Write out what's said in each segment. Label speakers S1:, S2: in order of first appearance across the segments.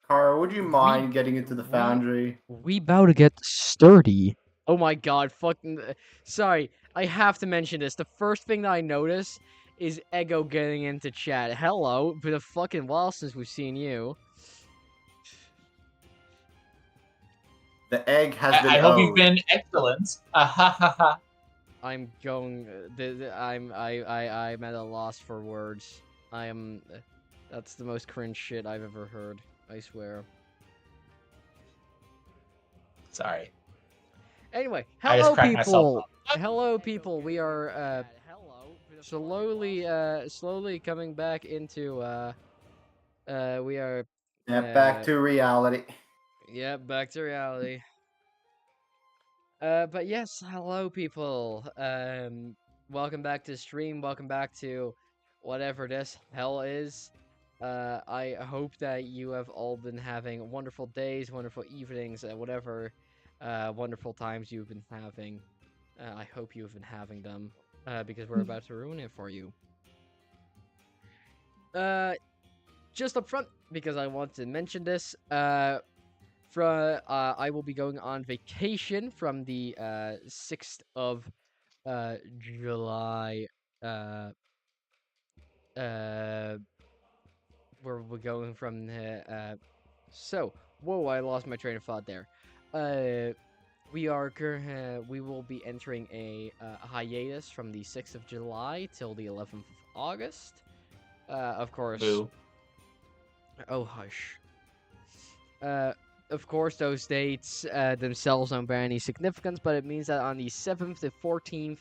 S1: Kara, would you mind getting into the foundry?
S2: We about to get sturdy. Oh my god, fucking... Sorry, I have to mention this. The first thing that I notice is Ego getting into chat. Hello, been a fucking while since we've seen you.
S1: The egg has been
S3: I hope you've
S1: owed.
S3: been excellent.
S2: I'm going... I'm at a loss for words. I am... That's the most cringe shit I've ever heard. I swear.
S3: Sorry.
S2: Anyway,
S3: I just
S2: hello
S3: cracked myself
S2: people.
S3: up.
S2: Hello people. We are slowly coming back into we are
S1: Back to reality.
S2: yeah, back to reality. But yes, hello people. Welcome back to the stream. Welcome back to whatever this hell is. I hope that you have all been having wonderful days, wonderful evenings, whatever wonderful times you've been having. I hope you've been having them, because we're about to ruin it for you. Just up front, because I want to mention this, I will be going on vacation from the 6th of July. Where we're going from so, whoa, I lost my train of thought there. We will be entering a hiatus from the 6th of July till the 11th of August. Of course.
S3: Boo.
S2: Oh, hush. Of course, those dates themselves don't bear any significance, but it means that on the 7th to 14th,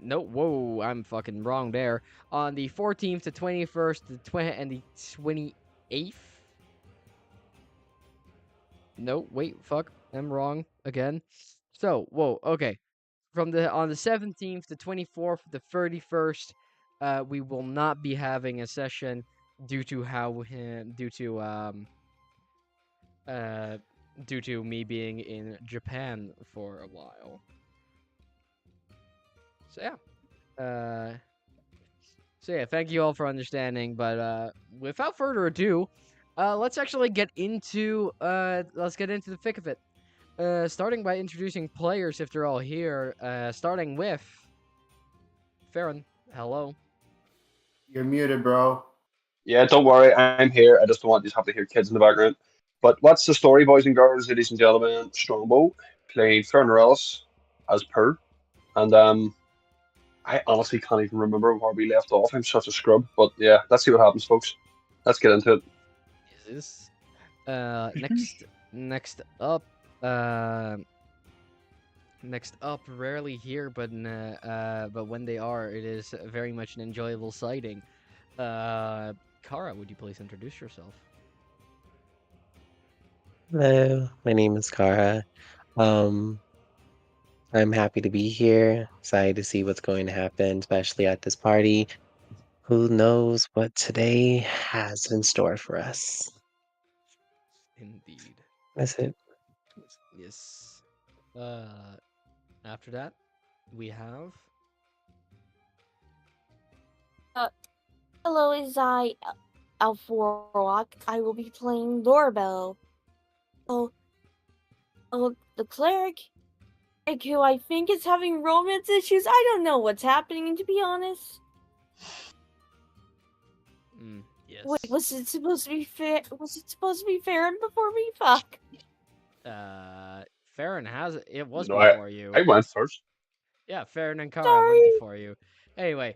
S2: no, whoa, I'm fucking wrong there. On the 14th to 21st, and the 28th. No, wait, fuck, I'm wrong again. So, whoa, okay. On the 17th to 24th, the 31st, we will not be having a session due to me being in Japan for a while. So yeah. Thank you all for understanding, but without further ado, let's actually get into the thick of it. Starting by introducing players if they're all here. Starting with Ferran. Hello.
S1: You're muted, bro.
S4: Yeah, don't worry, I'm here. I just don't want you to have to hear kids in the background. But what's the story, boys and girls, ladies and gentlemen? Strongbow playing Ferran as per. And I honestly can't even remember where we left off. I'm such a scrub. But yeah, let's see what happens, folks. Let's get into it.
S2: Is next up, rarely here, but when they are, it is very much an enjoyable sighting. Kara, would you please introduce yourself?
S5: Hello, my name is Kara. I'm happy to be here. Excited to see what's going to happen, especially at this party. Who knows what today has in store for us?
S2: Indeed.
S5: That's it.
S2: Yes. After that, we have.
S6: Hello, is I Elfwarlock. I will be playing Lorabelle. Oh, the cleric, who I think is having romance issues. I don't know what's happening, to be honest.
S2: Yes.
S6: Wait, was it supposed to be Ferran before me? Fuck.
S2: Ferran has it. It was
S4: No,
S2: before you.
S4: I went first.
S2: Yeah, Ferran and Kara
S6: Sorry.
S2: went before you. Anyway,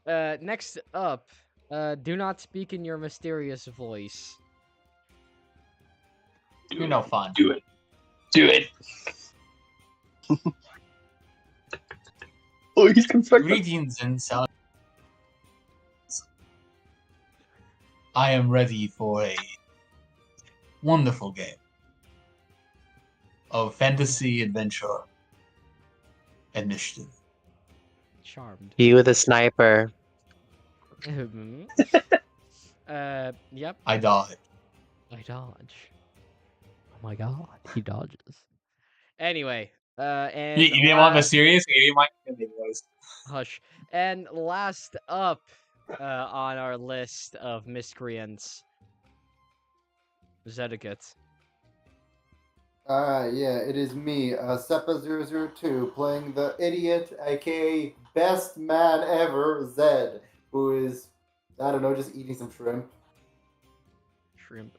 S2: next up, do not speak in your mysterious voice.
S3: You're no fun.
S4: Do it. Do it. Oh, he's conflicted.
S3: Greetings and salutations. I am ready for a wonderful game of fantasy adventure initiative.
S2: Charmed.
S5: You with a sniper.
S2: Yep.
S3: I dodge.
S2: I dodge. Oh my god, he dodges. Anyway, and
S3: You didn't want mysterious? You might anyways.
S2: hush. And last up, on our list of miscreants. Zedicate.
S1: Yeah, it is me, Sepaa002, playing the idiot, aka best man ever, Zed, who is, I don't know, just eating some shrimp.
S2: Shrimp.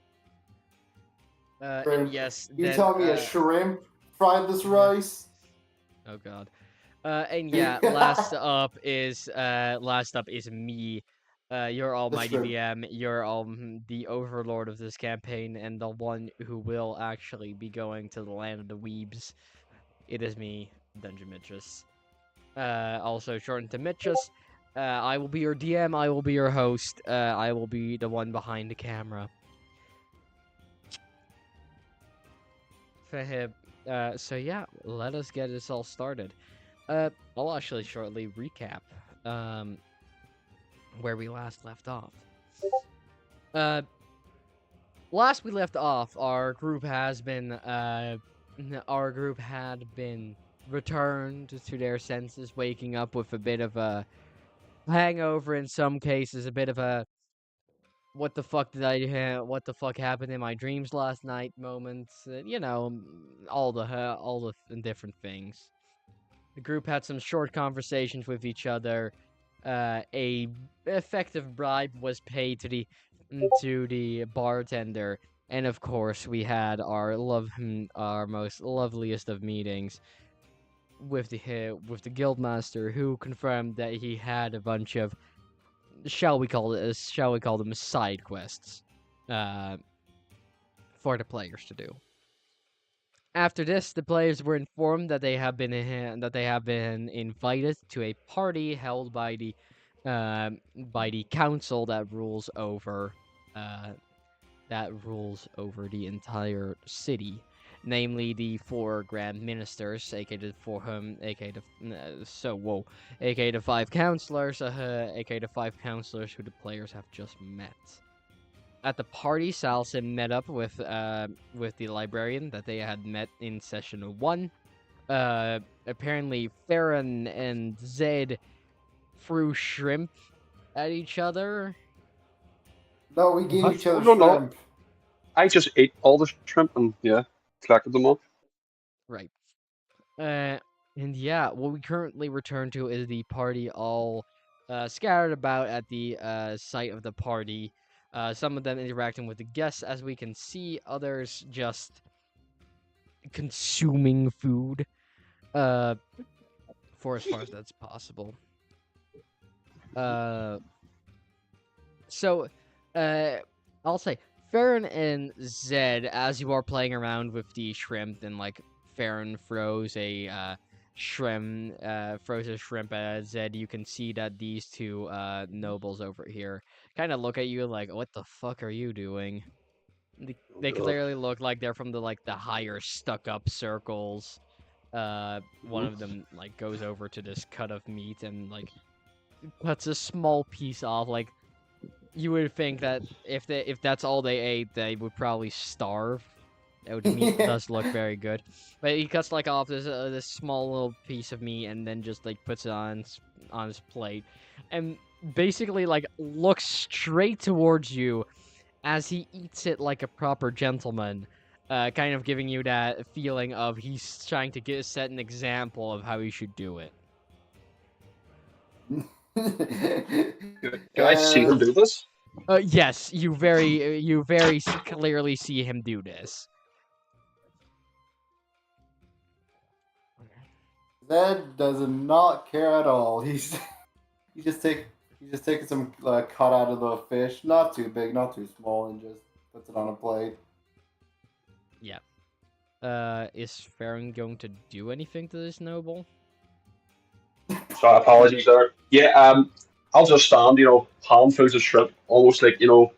S2: And
S1: Shrimp.
S2: yes,
S1: You
S2: then,
S1: tell me a shrimp fried this rice?
S2: Oh god. And yeah, last up is me. Your almighty
S1: shrimp.
S2: DM, you're the overlord of this campaign and the one who will actually be going to the land of the Weebs. It is me, Dungeon Mistress. Also shortened to Mistress. I will be your DM, I will be your host, I will be the one behind the camera. So yeah, let us get this all started. I'll actually shortly recap where we last left off. Last we left off, our group had been returned to their senses, waking up with a bit of a hangover in some cases, a bit of a what the fuck happened in my dreams last night moments, all the different things. The group had some short conversations with each other. A effective bribe was paid to the bartender, and of course we had our most loveliest of meetings with the guildmaster, who confirmed that he had a bunch of shall we call them side quests for the players to do. After this, the players were informed that they have been invited to a party held by the council that rules over the entire city, namely the 4 Grand Ministers, aka the 5 counselors, aka the 5 counselors who the players have just met. At the party, Salasim met up with the librarian that they had met in session 1. Apparently, Ferran and Zed threw shrimp at each other.
S1: No, we gave each other
S4: No, no.
S1: shrimp.
S4: I just ate all the shrimp and collected them all.
S2: Right. And yeah, what we currently return to is the party all scattered about at the site of the party. Some of them interacting with the guests, as we can see. Others just consuming food. For as far as that's possible. So, I'll say Ferran and Zed, as you are playing around with the shrimp, and like Ferran throws a shrimp at Zed, you can see that these two nobles over here kind of look at you like, "What the fuck are you doing?" They clearly look like they're from the higher stuck-up circles. One of them like goes over to this cut of meat and like cuts a small piece off. Like, you would think that if that's all they ate, they would probably starve. The meat does look very good, but he cuts like off this small little piece of meat and then just like puts it on his plate, and basically like looks straight towards you as he eats it like a proper gentleman. Kind of giving you that feeling of he's trying to set an example of how you should do it.
S4: Can I see him do this?
S2: Yes, you very clearly see him do this.
S1: Zed does not care at all. He's just taking some cut out of the fish, not too big, not too small, and just puts it on a plate.
S2: Yeah. Is Ferran going to do anything to this noble?
S4: So apologies there. Yeah, I'll just stand, palm-fuls of shrimp, almost like, kind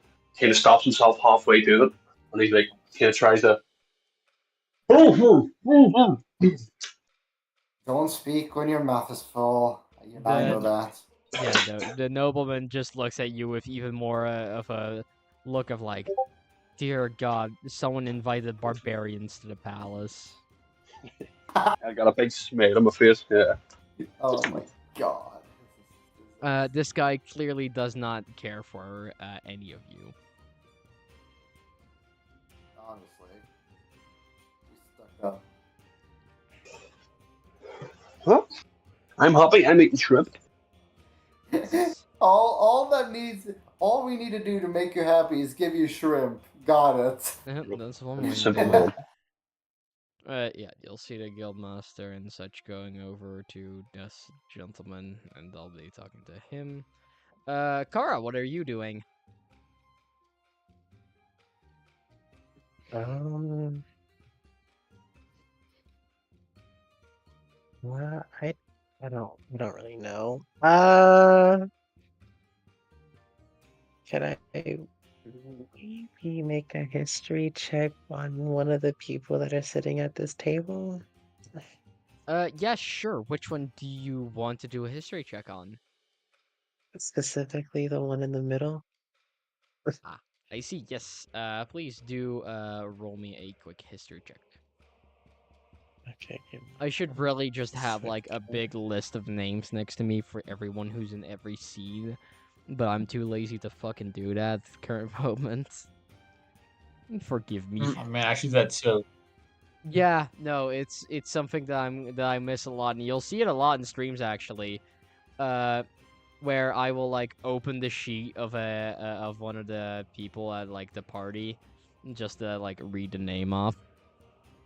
S4: of stops himself halfway doing it, and he's like, kind of tries to.
S1: Don't speak when your mouth is full. I know that.
S2: Yeah, the nobleman just looks at you with even more of a look of like, dear God, someone invited barbarians to the palace.
S4: I got a big smile on my face. Yeah.
S1: Oh my God.
S2: This guy clearly does not care for any of you.
S1: Honestly, he's stuck up.
S4: Well, I'm happy. I'm eating shrimp.
S1: All we need to do to make you happy is give you shrimp. Got it.
S2: That's one way to
S4: Simple
S2: do
S4: man.
S2: it. Yeah, you'll see the guildmaster and such going over to this gentleman, and I'll be talking to him. Kara, what are you doing?
S5: Well, I don't really know. Can I maybe make a history check on one of the people that are sitting at this table?
S2: Yeah, sure. Which one do you want to do a history check on?
S5: Specifically the one in the middle?
S2: Ah, I see. Yes. Please do roll me a quick history check.
S5: Okay, give me
S2: I should really just have like a
S5: second.
S2: big list of names next to me for everyone who's in every seed, but I'm too lazy to fucking do that at the current moment. Forgive me.
S3: I mean, actually, that's so.
S2: Yeah, no, it's something that I miss a lot, and you'll see it a lot in streams actually. Where I will like open the sheet of of one of the people at like the party, just to like read the name off.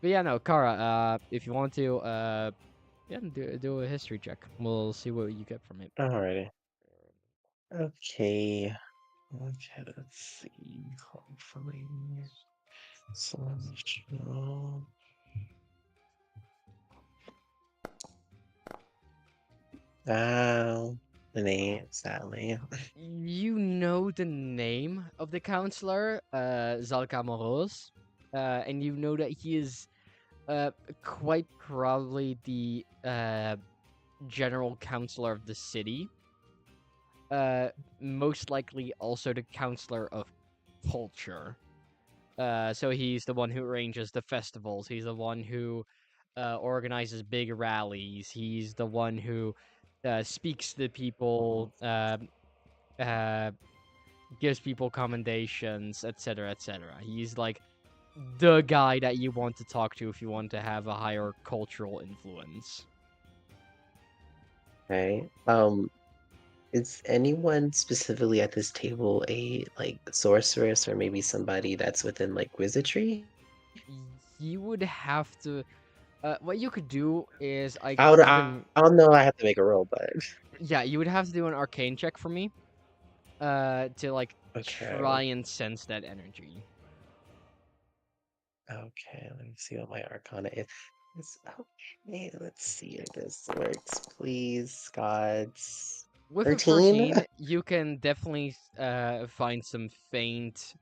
S2: But yeah, no, Kara, if you want to, yeah, do a history check. We'll see what you get from it.
S5: Alrighty. Okay. Okay, let's see. Hopefully. Celestial. Oh, the name, sadly.
S2: You know the name of the counselor, Zalcamoros, and you know that he is, quite probably the general counselor of the city. Most likely also the counselor of culture. So he's the one who arranges the festivals. He's the one who organizes big rallies. He's the one who speaks to people, uh, gives people commendations, etc., etc. He's like the guy that you want to talk to if you want to have a higher cultural influence.
S5: Okay. Is anyone specifically at this table a like sorceress or maybe somebody that's within like wizardry?
S2: You would have to. What you could do is
S5: I don't know. I have to make a roll, but
S2: yeah, you would have to do an arcane check for me. To like
S5: okay.
S2: try and sense that energy.
S5: Okay, let me see what my arcana is. Okay, let's see if this works, please, gods.
S2: With a
S5: 13?
S2: 13, you can definitely find some faint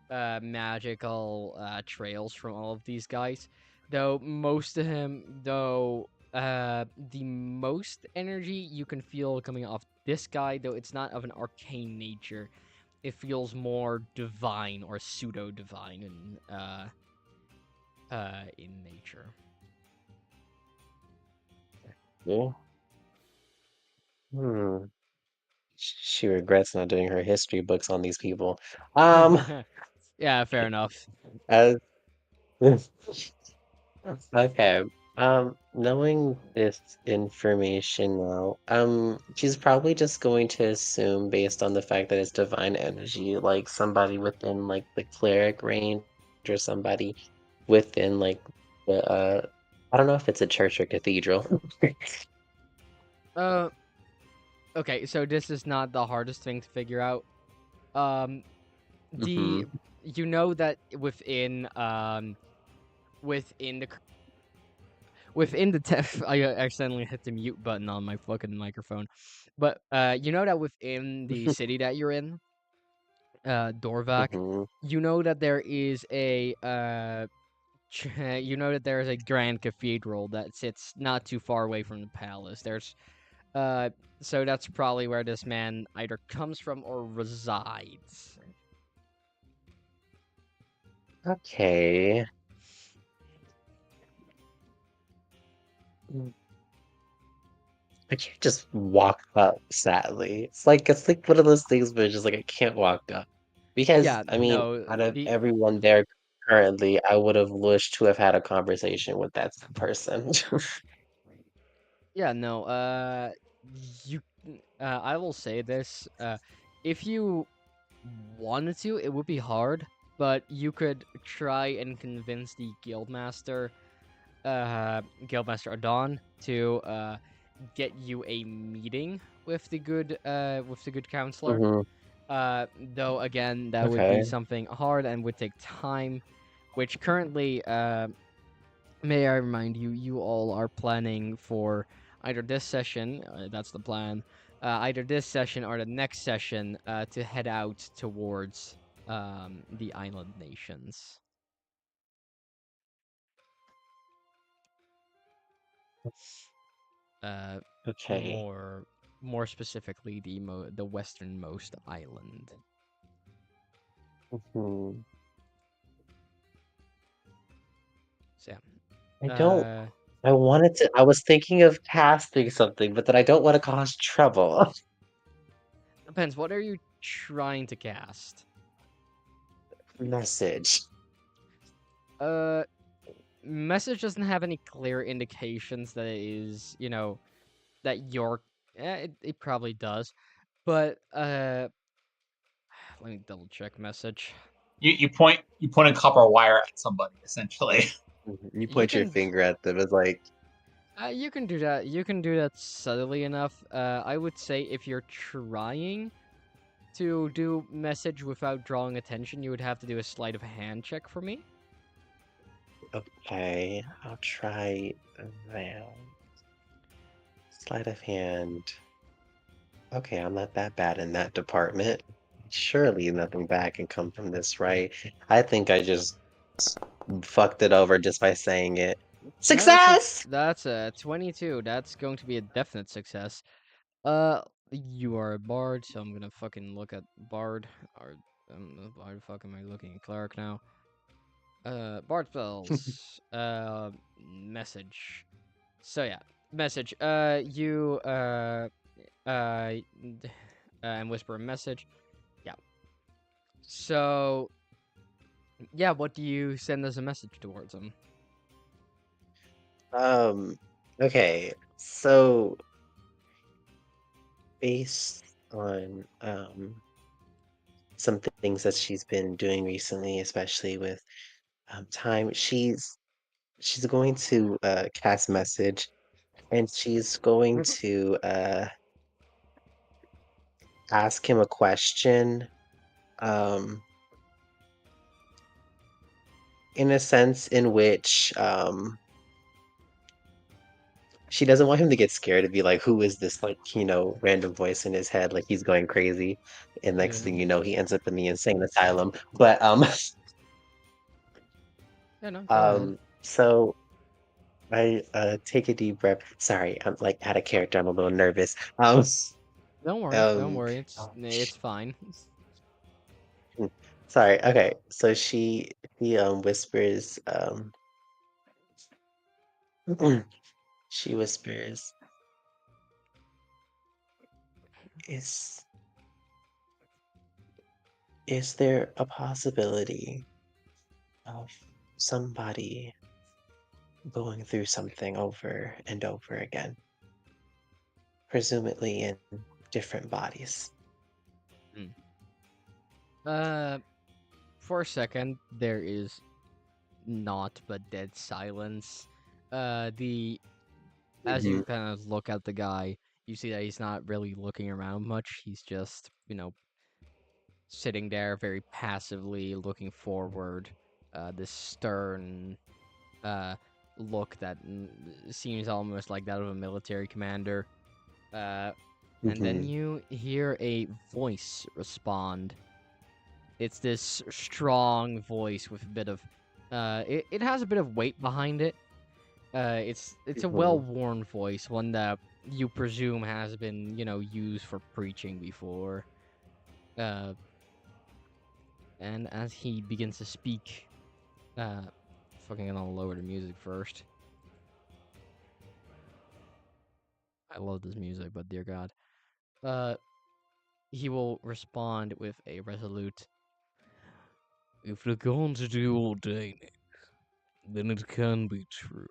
S2: magical trails from all of these guys. Though most of him, though the most energy you can feel coming off this guy, though it's not of an arcane nature, it feels more divine or pseudo divine in nature.
S5: Yeah. Hmm. She regrets not doing her history books on these people.
S2: Yeah, fair enough.
S5: As okay. Knowing this information now, she's probably just going to assume based on the fact that it's divine energy, like somebody within like the cleric range or somebody within like the I don't know if it's a church or cathedral.
S2: Uh, okay, so this is not the hardest thing to figure out. Um,
S5: Mm-hmm.
S2: you know that within the I accidentally hit the mute button on my fucking microphone, but you know that within the city that you're in, Dorvac,
S5: Mm-hmm.
S2: you know that there is a you know that there is a grand cathedral that sits not too far away from the palace. There's so that's probably where this man either comes from or resides.
S5: Okay. I can't just walk up, sadly. It's like one of those things where it's just like I can't walk up. Because
S2: Yeah,
S5: I mean,
S2: no,
S5: out of everyone there currently, I would have wished to have had a conversation with that person.
S2: yeah, no, you, I will say this, if you wanted to, it would be hard, but you could try and convince the Guildmaster Adon to, get you a meeting with the good counselor.
S5: hmm
S2: Though again, that would be
S5: Okay.
S2: something hard and would take time, which currently, may I remind you, you all are planning for either this session, that's the plan, either this session or the next session, to head out towards the island nations. Uh,
S5: Okay.
S2: more specifically, the westernmost island.
S5: hmm
S2: So
S5: I
S2: yeah.
S5: don't. I wanted to. I was thinking of casting something, but then I don't want to cause trouble.
S2: Depends. What are you trying to cast?
S5: Message.
S2: Uh, Message doesn't have any clear indications that it is, that you're. It probably does, but let me double check message.
S3: You point a copper wire at somebody essentially.
S5: You
S2: You
S5: point your
S2: can
S5: finger at them as like,
S2: you can do that. You can do that subtly enough. I would say if you're trying to do message without drawing attention, you would have to do a sleight of hand check for me.
S5: okay, I'll try that. Sleight of hand. Okay, I'm not that bad in that department. Surely nothing bad can come from this, right? I think I just fucked it over just by saying it. Success!
S2: That's a 22. That's going to be a definite success. You are a bard, so I'm gonna fucking look at bard. Or why the fuck am I looking at cleric now? Bard spells. Message. So yeah, message. And whisper a message. Yeah. So yeah, what do you send as a message towards him?
S5: Okay, so based on some things that she's been doing recently, especially with time, she's going to cast message, and she's going to ask him a question, um, in a sense in which she doesn't want him to get scared and be like, who is this, like, random voice in his head, like he's going crazy, and next
S2: Yeah.
S5: thing you know, he ends up in the insane asylum. But
S2: Yeah, no, go ahead.
S5: so I take a deep breath. Sorry, I'm like out of character. I'm a little nervous.
S2: Don't worry, don't
S5: Um,
S2: worry. It's fine.
S5: sorry. Okay, so she whispers she whispers, is is there a possibility of somebody going through something over and over again, presumably in different bodies?
S2: For a second, there is not but dead silence. The As you
S5: Mhm,
S2: kind of look at the guy, you see that he's not really looking around much. He's just, sitting there very passively looking forward. This stern look that seems almost like that of a military commander. Uh, and then
S5: mhm,
S2: you hear a voice respond. It's this strong voice with a bit of, it has a bit of weight behind it. It's a
S5: mhm.
S2: well-worn voice, one that you presume has been, used for preaching before. Uh, and as he begins to speak, fucking gonna lower the music first. I love this music, but dear God. He will respond with a resolute, "If the gods do ordain it, then it can be true.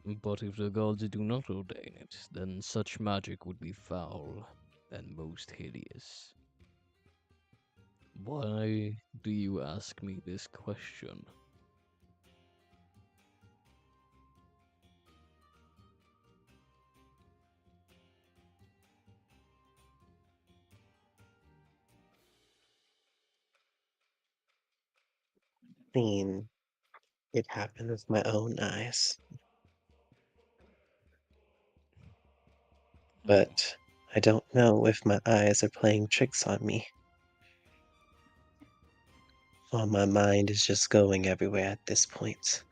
S2: But if the gods do not ordain it, then such magic would be foul and most hideous. Why do you ask me this question?"
S5: Seen it happen with my own eyes. But I don't know if my eyes are playing tricks on me. Or my mind is just going everywhere at this point.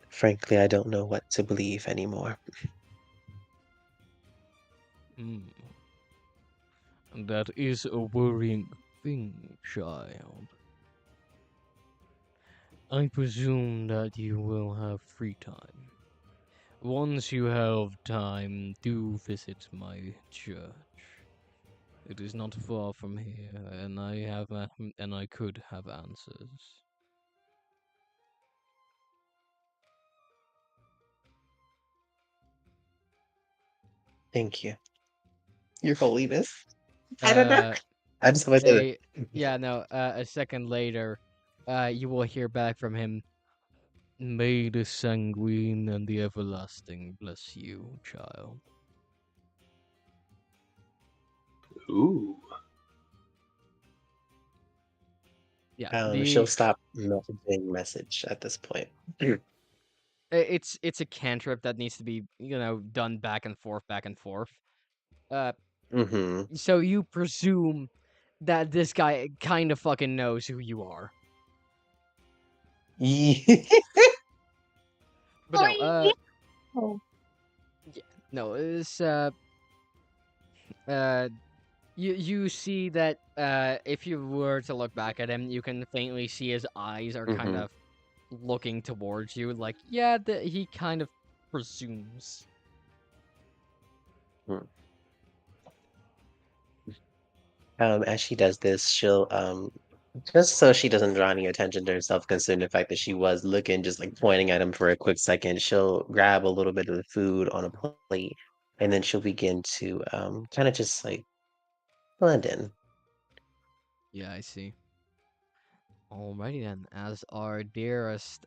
S5: Frankly, I don't know what to believe anymore.
S2: That is a worrying thing, child. I presume that you will have free time. Once you have time, do visit my church. It is not far from here, and I could have answers.
S5: Thank you. Your Holiness. I don't know.
S2: Uh,
S5: I just want to.
S2: a second later, you will hear back from him. May the sanguine and the everlasting bless you, child.
S4: Ooh.
S2: Yeah,
S5: She'll stop messaging message at this point.
S2: it's a cantrip that needs to be done back and forth, back and forth.
S5: Mm-hmm.
S2: So you presume that this guy kind of fucking knows who you are. But no,
S6: Oh.
S2: yeah, no, it's you see that if you were to look back at him, you can faintly see his eyes are kind of looking towards you, like he kind of presumes.
S5: As she does this, she'll just so she doesn't draw any attention to herself, considering the fact that she was looking, just like pointing at him for a quick second, she'll grab a little bit of the food on a plate, and then she'll begin to kind of just like blend in.
S2: Yeah, I see. Alrighty then, as our dearest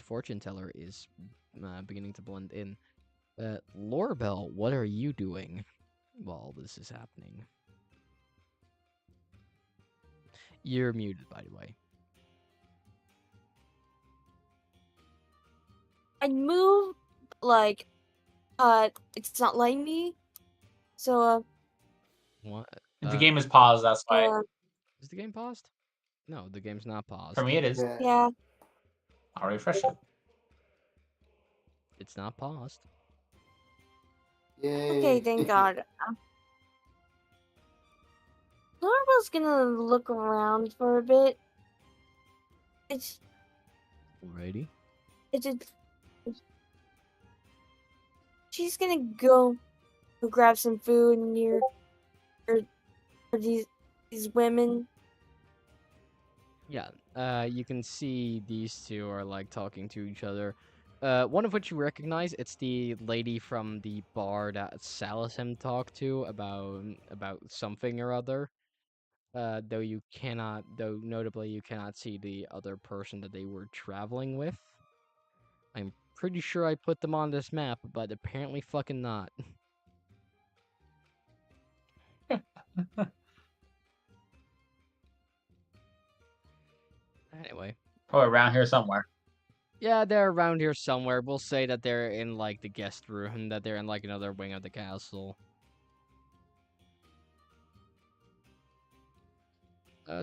S2: fortune teller is beginning to blend in, Lorabelle, what are you doing while this is happening? You're muted, by the way.
S6: I move like it's not letting me. So
S2: What?
S3: The game is paused, that's why.
S2: Is the game paused? No, the game's not paused.
S3: For me, it is.
S6: yeah.
S3: I'll refresh it.
S2: It's not paused.
S1: Yay.
S6: Okay, thank God. Lorabelle's gonna look around for a bit.
S2: Alrighty.
S6: She's gonna go grab some food near these women.
S2: Yeah, you can see these two are like talking to each other. One of which you recognize, it's the lady from the bar that Salasim talked to about something or other. Though notably you cannot see the other person that they were traveling with. I'm pretty sure I put them on this map, but apparently fucking not. Anyway.
S3: Oh, around here somewhere.
S2: Yeah, they're around here somewhere. We'll say that they're in like the guest room, that they're in like another wing of the castle.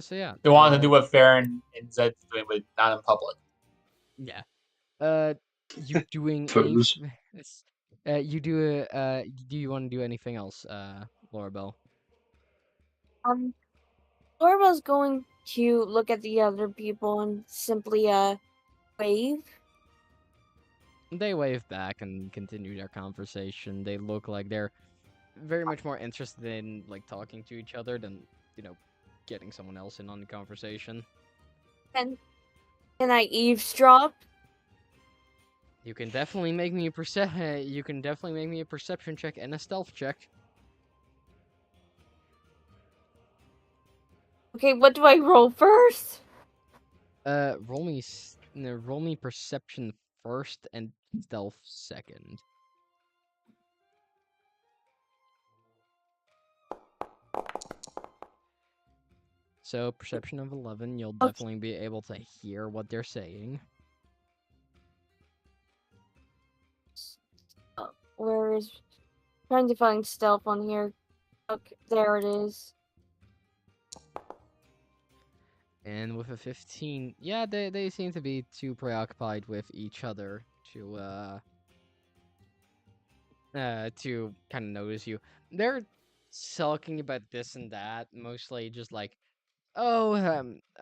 S2: So yeah.
S3: They wanted to do what Ferran and Zed's doing, but not in public.
S2: Yeah. You doing
S4: Fools.
S2: you do do you want to do anything else, Lorabelle?
S6: Lorabelle's going to look at the other people and simply wave.
S2: They wave back and continue their conversation. They look like they're very much more interested in like talking to each other than, getting someone else in on the conversation.
S6: Can I eavesdrop?
S2: You can definitely make me a perception check and a stealth check.
S6: Okay, what do I roll first?
S2: Roll me perception first and stealth second. So perception of 11, you'll
S6: Okay.
S2: definitely be able to hear what they're saying.
S6: Where is... Trying to find stealth on here. Okay, there it is.
S2: And with a 15, yeah, they seem to be too preoccupied with each other to kind of notice you. They're sulking about this and that, mostly just like, oh,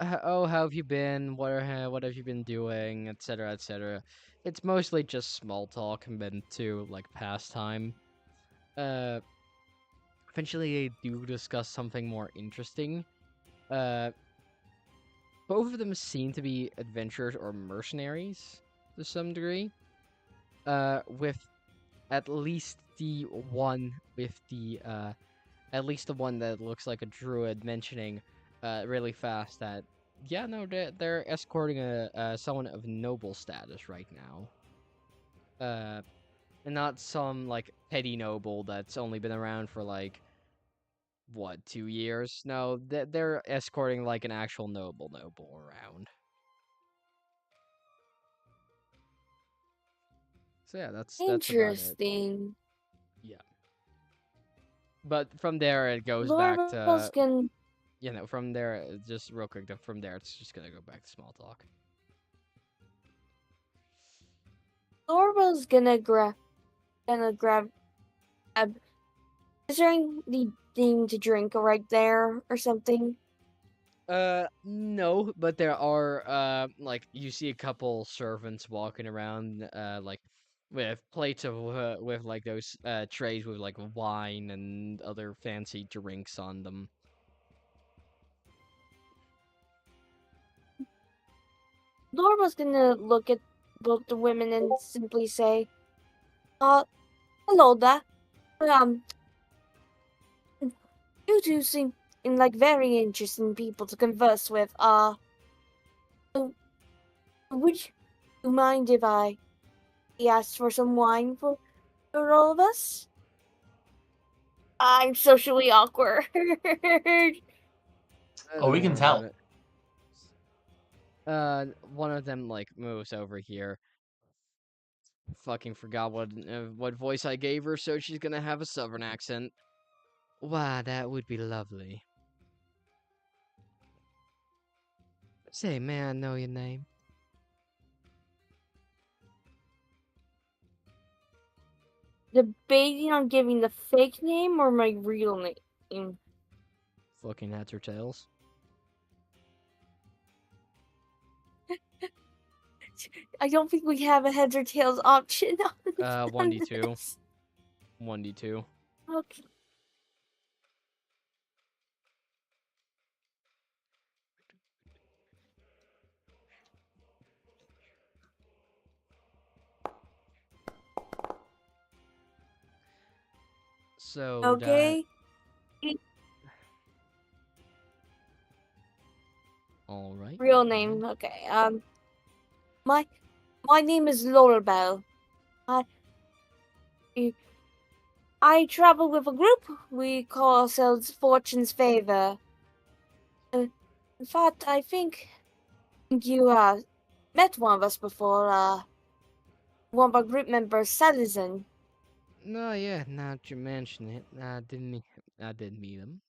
S2: how have you been? What have you been doing, etc., etc. It's mostly just small talk meant to like pastime. Eventually they do discuss something more interesting. Both of them seem to be adventurers or mercenaries to some degree. With at least the one that looks like a druid mentioning really fast that yeah, no, they're escorting someone of noble status right now. And not some like petty noble that's only been around for like what, 2 years? No, they're escorting like an actual noble around. So yeah, that's about it.
S6: Interesting.
S2: Yeah. But from there it goes back
S6: Lorabelle's
S2: to from there just real quick. From there it's just gonna go back to small talk.
S6: Lorabelle's gonna grab. Is there anything to drink right there or something?
S2: No, but there are like you see a couple servants walking around like with plates of with like those trays with like wine and other fancy drinks on them.
S6: Lorabelle's gonna look at both the women and simply say, hello there. You two seem like very interesting people to converse with. Would you mind if I asked for some wine for all of us? I'm socially awkward.
S3: Oh, we can tell.
S2: One of them like moves over here. Fucking forgot what voice I gave her, so she's gonna have a southern accent. Why, that would be lovely. Say, may I know your name?
S6: Debating on giving the fake name or my real name.
S2: Fucking heads or tails.
S6: I don't think we have a heads or tails option on
S2: 1d2.
S6: this.
S2: 1d2.
S6: Okay.
S2: So
S6: Okay.
S2: All right.
S6: Real name. Okay. My name is Lorabelle. I travel with a group. We call ourselves Fortune's Favor. In fact, I think you met one of us before. One of our group members, Salasim.
S2: No, yeah. Now that you mention it, I did meet him.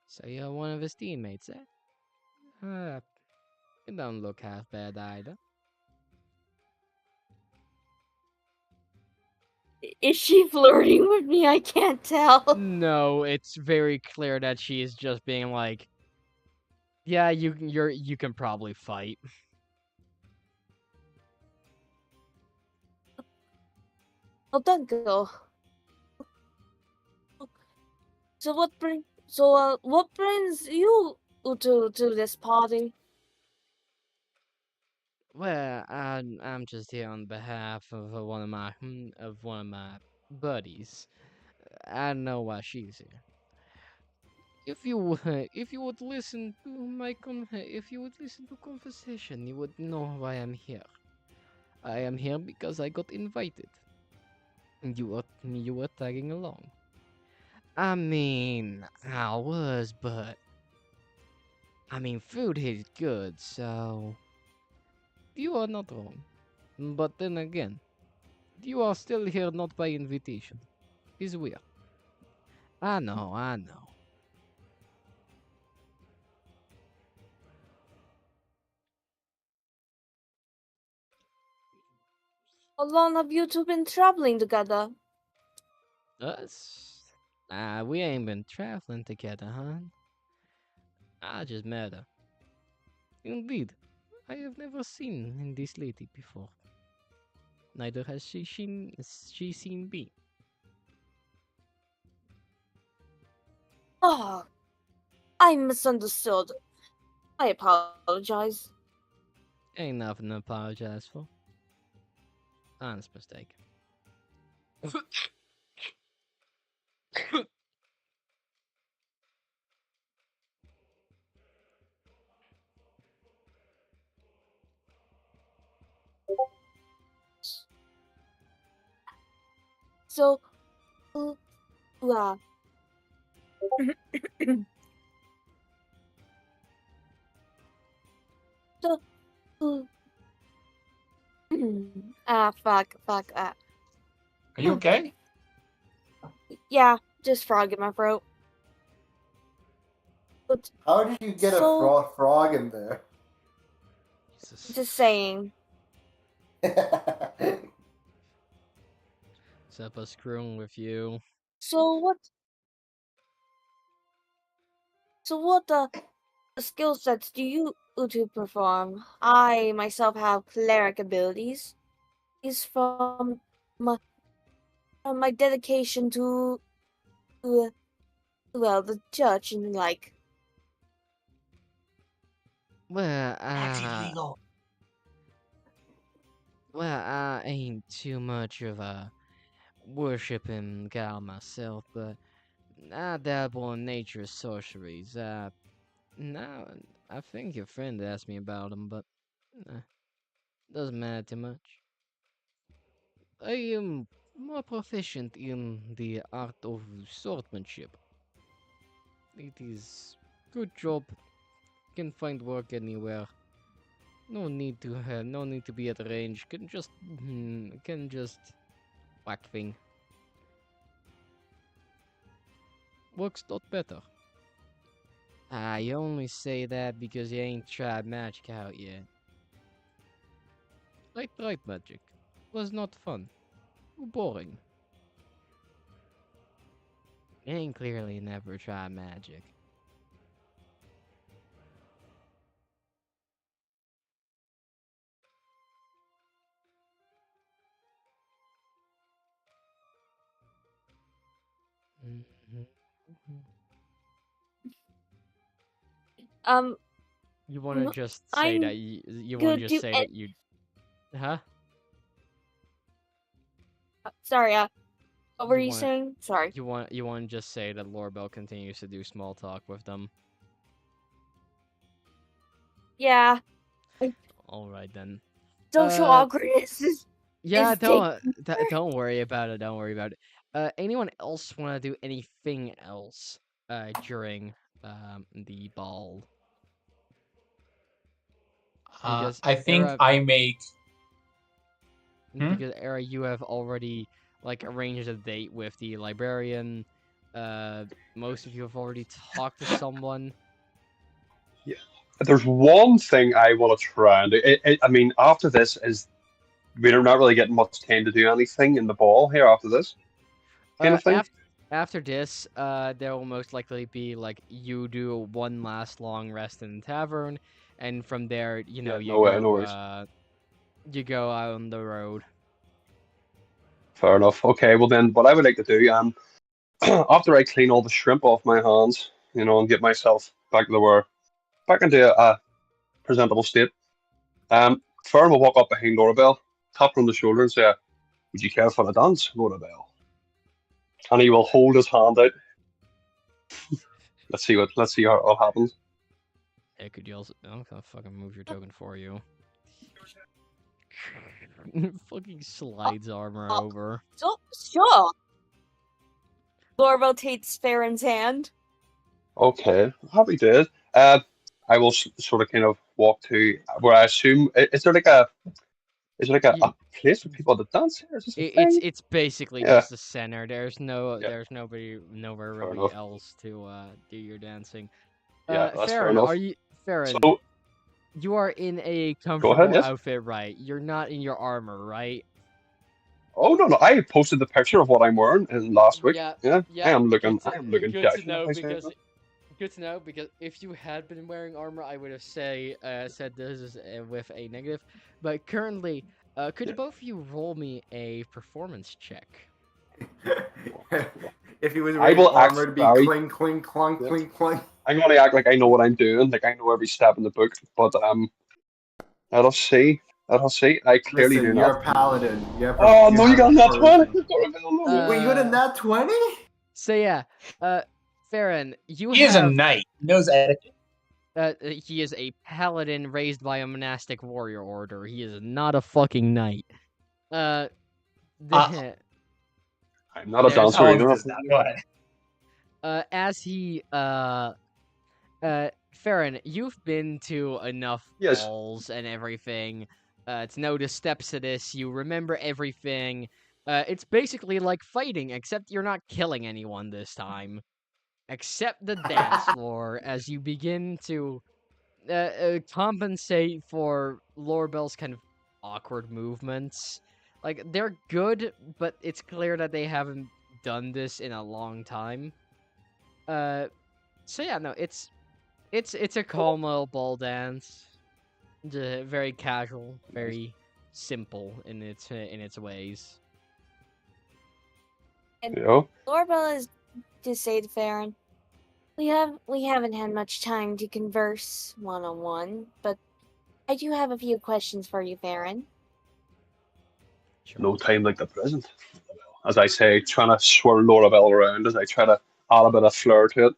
S2: So you're one of his teammates, eh? You don't look half bad either.
S6: Is she flirting with me? I can't tell.
S2: No, it's very clear that she is just being like, yeah, you can probably fight.
S6: Oh, thank you. So what brings you to this party?
S2: Well, I'm just here on behalf of one of my buddies. I don't know why she's here. If you would listen to if you would listen to conversation, you would know why I'm here. I am here because I got invited. You were tagging along. I mean, I was, but I mean, food is good, so you are not wrong. But then again, you are still here not by invitation. It's weird. I know, I know.
S6: How long have you two been traveling together?
S2: Us? We ain't been traveling together, huh? I just met her. Indeed, I have never seen this lady before. Neither has she seen me.
S6: Oh, I misunderstood. I apologize.
S2: Ain't nothing to apologize for. Honest mistake.
S6: So, uh, so, fuck.
S3: Are you okay?
S6: Yeah, just frog in my throat. But
S1: How did you get a
S6: So-
S1: frog in there?
S2: Jesus.
S6: just saying.
S2: Sepaa screwing with you.
S6: So what? So what skill sets do you to perform? I myself have cleric abilities. Is from my dedication to well the church and like.
S2: Well,
S3: That's illegal.
S2: well, I ain't too much of a worshiping gal myself, but I dabble in nature's sorceries. Now I think your friend asked me about them, but doesn't matter too much. I am more proficient in the art of swordsmanship. It is good job. Can find work anywhere. No need to be at range. Can just whack thing. Works lot better. I only say that because you ain't tried magic out yet. I tried magic. Was not fun. Too boring. You ain't clearly never tried magic. Mhm. You want to
S6: M-
S2: just say
S6: I'm
S2: that you want to
S6: good
S2: just
S6: to
S2: say that you, huh?
S6: sorry. What were
S2: You
S6: you
S2: want
S6: saying? Sorry.
S2: you want to just say that Lorabelle continues to do small talk with them.
S6: Yeah.
S2: All right then.
S6: Social
S2: Uh,
S6: awkwardness is
S2: Yeah,
S6: taking.
S2: don't worry about it. Don't worry about it. Anyone else want to do anything else during the ball? Because
S3: I think
S2: Era
S3: I make.
S2: because Era, you have already like arranged a date with the librarian. Most of you have already talked to someone.
S4: There's one thing I want to try and do. I mean, after this is we're not really getting much time to do anything in the ball here after this kind of thing.
S2: After this, there will most likely be like you do one last long rest in the tavern, and from there,
S4: Yeah, no way, no worries.
S2: you go out on the road.
S4: Fair enough. Okay, well then, what I would like to do, after I clean all the shrimp off my hands, and get myself back into a presentable state, Ferran will walk up behind Lorabelle, tap her on the shoulder, and say, "Would you care for a dance, Lorabelle?" And he will hold his hand out. Let's see what happens.
S2: Hey, could you also? I'm gonna fucking move your token for you. Fucking slides armor over.
S6: So, sure. Lorabelle takes Ferran's hand.
S4: Okay, happy days. I will sort of kind of walk to where I assume is there like a
S2: You-
S4: place for people to dance here? Is this a
S2: It's
S4: thing?
S2: it's basically
S4: Yeah.
S2: just the center. There's nowhere
S4: Fair
S2: really
S4: enough.
S2: else to do your dancing.
S4: Yeah, that's fair
S2: Farron,
S4: enough.
S2: Farron?
S4: So
S2: You are in a
S4: go ahead.
S2: comfortable
S4: Yes.
S2: outfit, right? You're not in your armor, right?
S4: Oh no, I posted the picture of what I'm wearing in last week.
S2: Yeah,
S4: I am looking
S2: good to
S4: dashing,
S2: know
S4: if I say
S2: because
S4: so.
S2: good to know because if you had been wearing armor, I would have said this is with a negative. But currently, could
S4: Yeah.
S2: both of you roll me a performance check?
S1: If he was
S4: I
S1: wearing
S4: will act
S1: armor, to be
S4: very.
S1: cling, cling, clunk,
S4: Yeah.
S1: cling, clunk.
S4: I'm gonna act like I know what I'm doing, like I know every step in the book. But let us see. I clearly do
S1: Listen, you're
S4: not.
S1: a paladin.
S4: Oh no, you got
S1: have
S4: that 20.
S1: charisma. Wait, you got a nat 20?
S2: So yeah, Farron, you
S3: He is a
S2: have
S3: knight. He knows etiquette.
S2: he is a paladin raised by a monastic warrior order. He is not a fucking knight.
S3: Uh,
S4: I'm not a
S2: There's
S4: dancer
S3: Alex
S4: either.
S3: does not. Go ahead.
S2: as he Farron, you've been to enough
S4: Yes.
S2: balls and everything to know the steps to this. You remember everything. It's basically like fighting, except you're not killing anyone this time. Except the dance floor, as you begin to compensate for Lorabelle's kind of awkward movements. Like, they're good, but it's clear that they haven't done this in a long time. So yeah, no, it's a calm little ball dance. Very casual, very simple in its ways.
S6: And
S4: Yeah.
S6: Lorabelle is to say to Ferran, we haven't had much time to converse one-on-one, but I do have a few questions for you, Ferran.
S2: Sure.
S4: No time like the present. As I say, trying to swirl Lorabelle around as I try to add a bit of flair to it.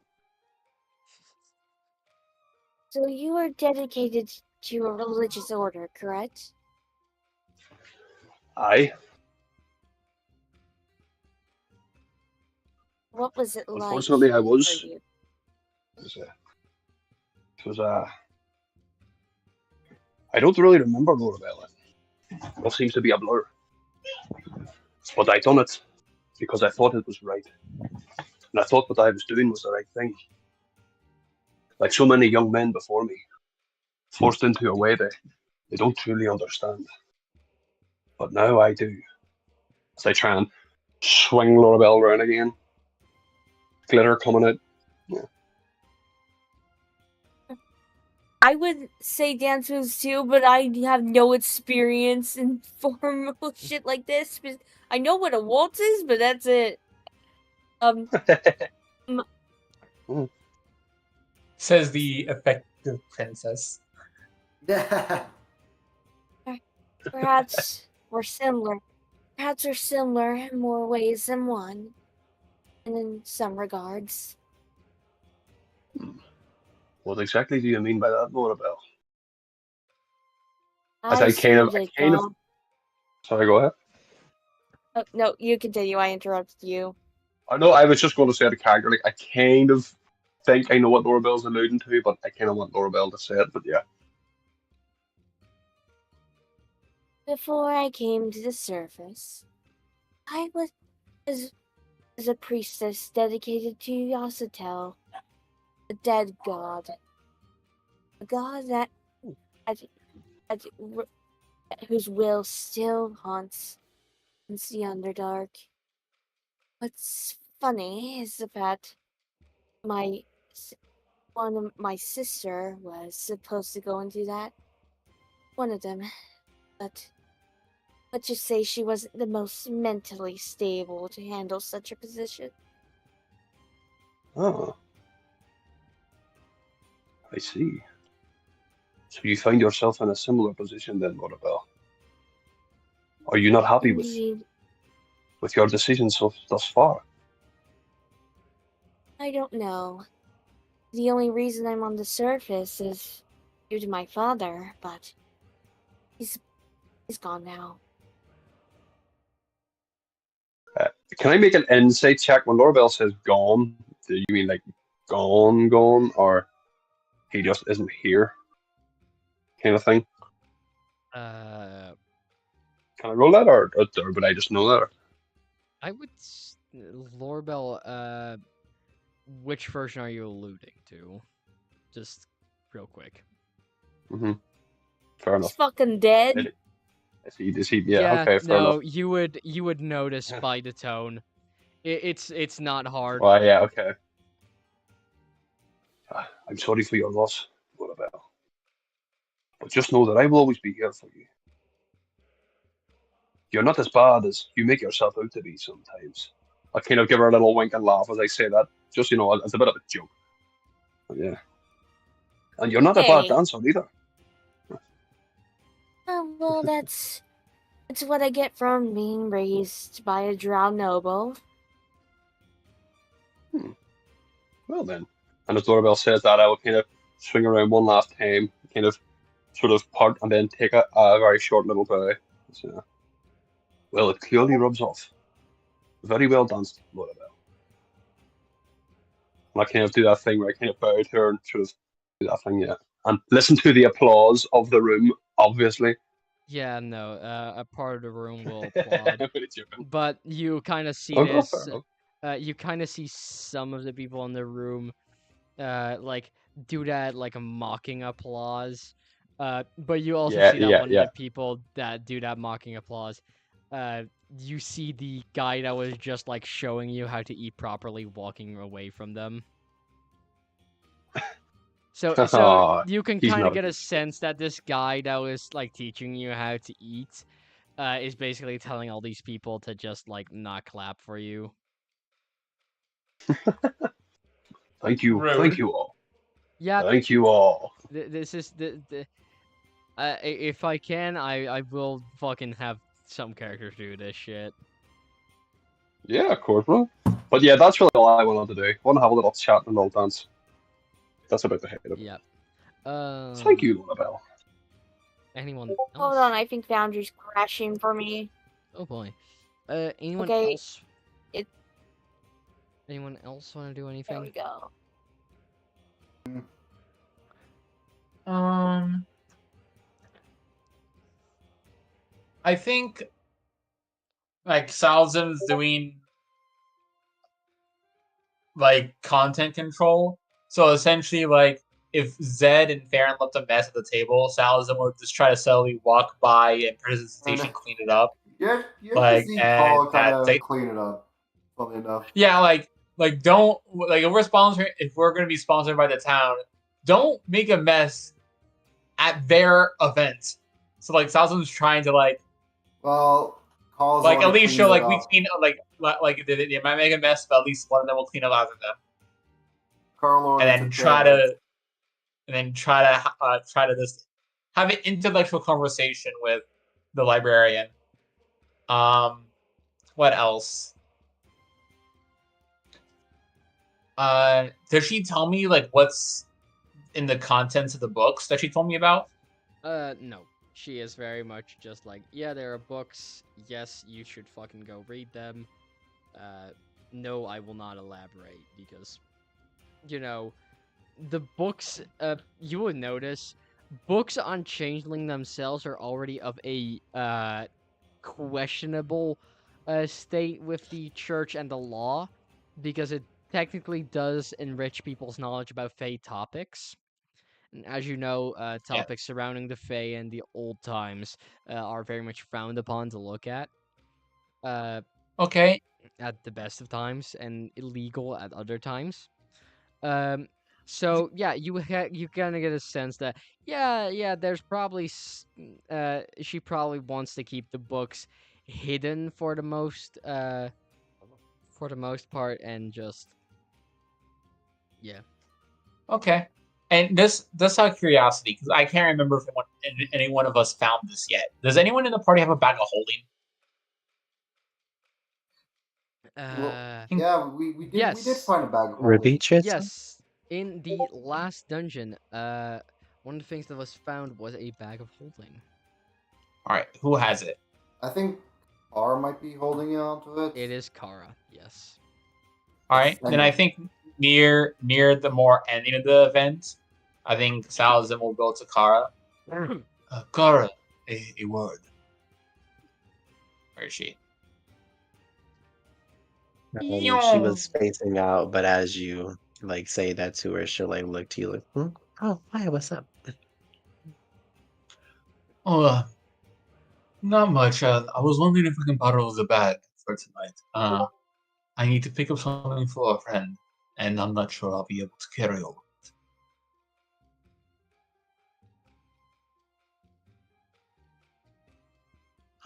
S6: So you are dedicated to a religious order, correct?
S4: Aye.
S6: What was it like
S4: Unfortunately, I
S6: for
S4: was.
S6: you?
S4: It was I don't really remember Lorabelle. It all seems to be a blur. But I done it because I thought it was right. And I thought what I was doing was the right thing. Like so many young men before me, forced into a way they don't truly understand. But now I do. As I try and swing Lorabelle around again. Glitter coming out.
S6: I would say dance moves too, but I have no experience in formal shit like this. I know what a waltz is, but that's it.
S3: Says the effective princess.
S6: Perhaps we're similar. Perhaps we're similar in more ways than one, and in some regards.
S4: What exactly do you mean by that, Lorabelle?
S6: I
S4: kind of. Sorry, go ahead.
S6: Oh, no, you continue. I interrupted you.
S4: I know. I was just going to say the character. Like I kind of think I know what Lorabelle's alluding to, but I kind of want Lorabelle to say it. But yeah.
S6: Before I came to the surface, I was as a priestess dedicated to Yasutel, a dead god. A god that whose will still haunts the Underdark. What's funny is that one of my sister was supposed to go and do that. One of them, but let's just say she wasn't the most mentally stable to handle such a position.
S4: Oh, I see. So you find yourself in a similar position then, Lorabelle. Are you not happy
S6: Indeed.
S4: with your decisions thus far?
S6: I don't know. The only reason I'm on the surface is due to my father, but he's gone now.
S4: Can I make an insight check when Lorabelle says gone? Do you mean like gone, or he just isn't here, kind of thing? Can I roll that, or would I just know that?
S2: I would Lorabelle, which version are you alluding to? Just real quick.
S4: Mm-hmm. Fair
S6: He's
S4: enough.
S6: fucking dead.
S4: Is he? Yeah. Okay. Fair
S2: no,
S4: enough.
S2: you would notice by the tone. It's not hard.
S4: Oh yeah. Okay. I'm sorry for your loss, Lorabelle. But just know that I will always be here for you. You're not as bad as you make yourself out to be sometimes. I kind of give her a little wink and laugh as I say that, just as a bit of a joke. But yeah. And you're not a bad
S6: Hey.
S4: dancer either.
S6: Well, that's what I get from being raised by a drow noble.
S4: Well then. And as Lorabelle says that, I will kind of swing around one last time, kind of sort of part, and then take a very short little bow. So, well, it clearly rubs off. Very well danced, Lorabelle. And I kind of do that thing where I kind of bow to her and sort of do that thing, yeah. And listen to the applause of the room, obviously.
S2: Yeah, no, a part of the room will applaud. But you kind of see
S4: Oh,
S2: this.
S4: fair enough.
S2: You kind of see some of the people in the room, like do that like a mocking applause. But you also see that one of the people that do that mocking applause. You see the guy that was just like showing you how to eat properly walking away from them. So you can
S4: he's
S2: kind
S4: not
S2: of
S4: a
S2: get a
S4: good
S2: sense that this guy that was like teaching you how to eat is basically telling all these people to just like not clap for you.
S4: Thank you.
S3: Rude.
S4: Thank you all.
S2: Yeah,
S4: Thank you all.
S2: this is the if I can, I will fucking have some characters do this shit.
S4: Yeah, of course, bro. But yeah, that's really all I wanted to do. I want to have a little chat and a little dance. That's about the head of it.
S2: Yep.
S4: Thank you, Lorabelle.
S2: Anyone else?
S6: Hold on, I think Foundry's crashing for me.
S2: Oh boy. Anyone
S6: Okay,
S2: else? Anyone else want to do anything?
S6: There we go.
S3: I think like Salasim's doing like content control. So essentially, like if Zed and Ferran left a mess at the table, Salasim would just try to subtly walk by and for his station clean it up.
S1: You're
S3: Like,
S1: just see
S3: and
S1: Call kind
S3: that
S1: of
S3: they-
S1: clean it up. Funny enough.
S3: Yeah, like don't like if we're gonna be sponsored by the town, don't make a mess at their event. So like Salasim's trying to like
S1: Call's
S3: like at
S1: already
S3: least
S1: cleaned
S3: show
S1: it
S3: like we
S1: up.
S3: clean like they might make a mess, but at least one of them will clean up after them.
S1: Carl already
S3: And then
S1: took care of it.
S3: try to just have an intellectual conversation with the librarian. What else? Does she tell me like what's in the contents of the books that she told me about?
S2: No. She is very much just like, yeah, there are books. Yes, you should fucking go read them. No, I will not elaborate because, you know, the books, you would notice, books on Changeling themselves are already of a, questionable, state with the church and the law, because it technically does enrich people's knowledge about Fae topics. And as you know, topics surrounding the Fae and the old times are very much frowned upon to look at.
S3: Okay.
S2: At the best of times and illegal at other times. So yeah, you kind of get a sense that there's probably she probably wants to keep the books hidden for the most part, and just yeah.
S3: Okay. And this out of curiosity, because I can't remember if any one of us found this yet. Does anyone in the party have a bag of holding?
S1: Well,
S2: Uh,
S1: yeah, we did
S2: yes,
S1: find a bag of holding.
S5: Repeat yourself?
S2: yes. In the last dungeon, one of the things that was found was a bag of holding.
S3: All right, who has it?
S1: I think R might be holding on to it.
S2: It is Kara. Yes.
S3: All right, then I think near the more ending of the event, I think Salasim will go to Kara. Kara, a word. Where is she?
S5: She was facing out, but as you like say that to her, she'll like look to you like, hmm? Oh, hi, what's up?
S3: Oh, not much. I was wondering if we can borrow the bag for tonight. I need to pick up something for a friend, and I'm not sure I'll be able to carry over.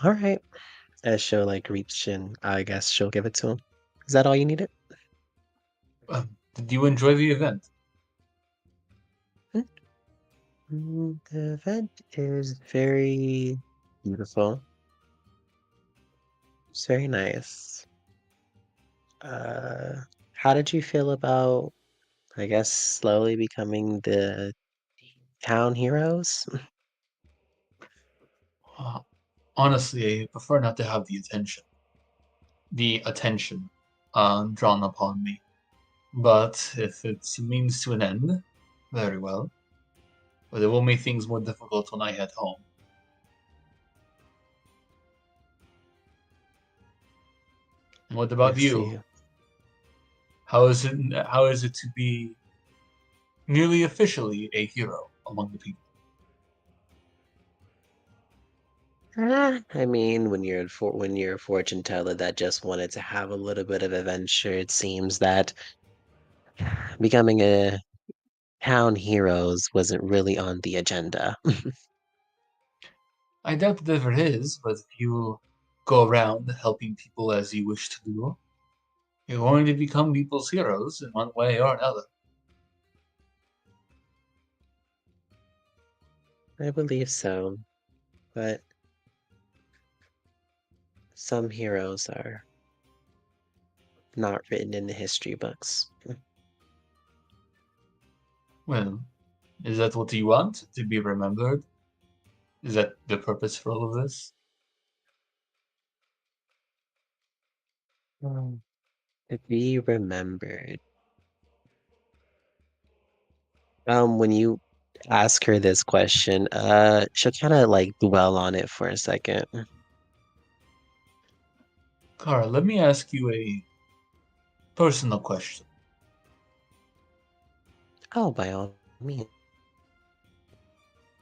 S5: All right. As she'll like reach in, I guess she'll give it to him. Is that all you needed?
S3: Did you enjoy the event?
S5: The event is very beautiful. It's very nice. How did you feel about, I guess, slowly becoming the town heroes?
S3: Honestly, I prefer not to have the attention drawn upon me. But if it's a means to an end, very well. But it will make things more difficult when I head home. And what about
S5: I
S3: you?
S5: see.
S3: How is it to be nearly officially a hero among the people?
S5: I mean, when you're a fortune teller that just wanted to have a little bit of adventure, it seems that becoming a town heroes wasn't really on the agenda.
S3: I doubt it ever is, but if you go around helping people as you wish to do, you're going to become people's heroes in one way or another.
S5: I believe so, but some heroes are not written in the history books.
S3: Well, is that what you want? To be remembered? Is that the purpose for all of this?
S5: To be remembered. When you ask her this question, she'll kind of like dwell on it for a second.
S3: Kara, let me ask you a personal question.
S5: Oh, by all means.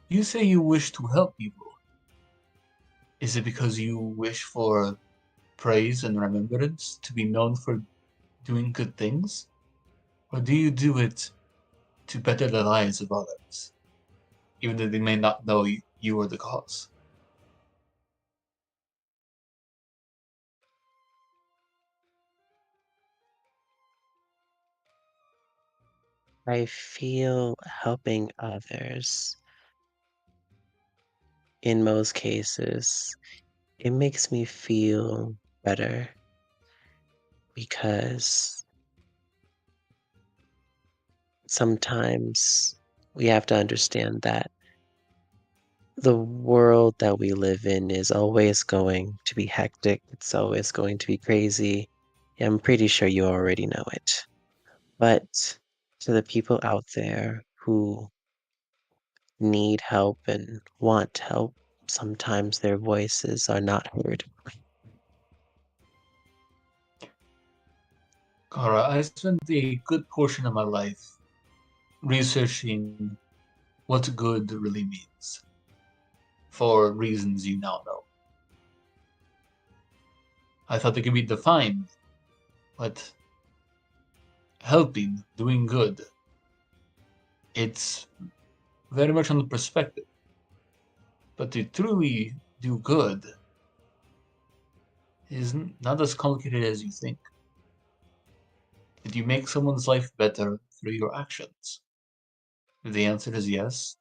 S3: You say you wish to help people. Is it because you wish for praise and remembrance to be known for doing good things? Or do you do it to better the lives of others, even though they may not know you are the cause?
S5: I feel helping others in most cases, it makes me feel better because sometimes we have to understand that the world that we live in is always going to be hectic. It's always going to be crazy. I'm pretty sure you already know it. But to the people out there who need help and want help, sometimes their voices are not heard.
S3: Kara, I spent a good portion of my life researching what good really means, for reasons you now know. I thought it could be defined, but helping, doing good, It's very much on the perspective. But to truly do good is not as complicated as you think. Did you make someone's life better through your actions? If the answer is yes,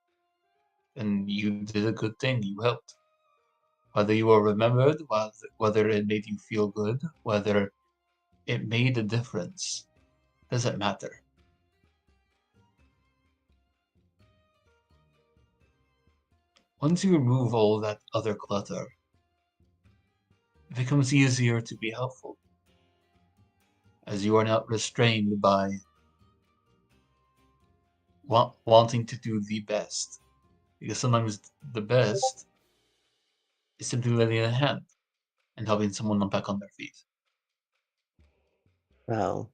S3: then you did a good thing, you helped. Whether you were remembered, whether it made you feel good, whether it made a difference, doesn't matter. Once you remove all that other clutter, it becomes easier to be helpful, as you are not restrained by wanting to do the best. Because sometimes the best is simply lending a hand and helping someone back on their feet.
S5: Well,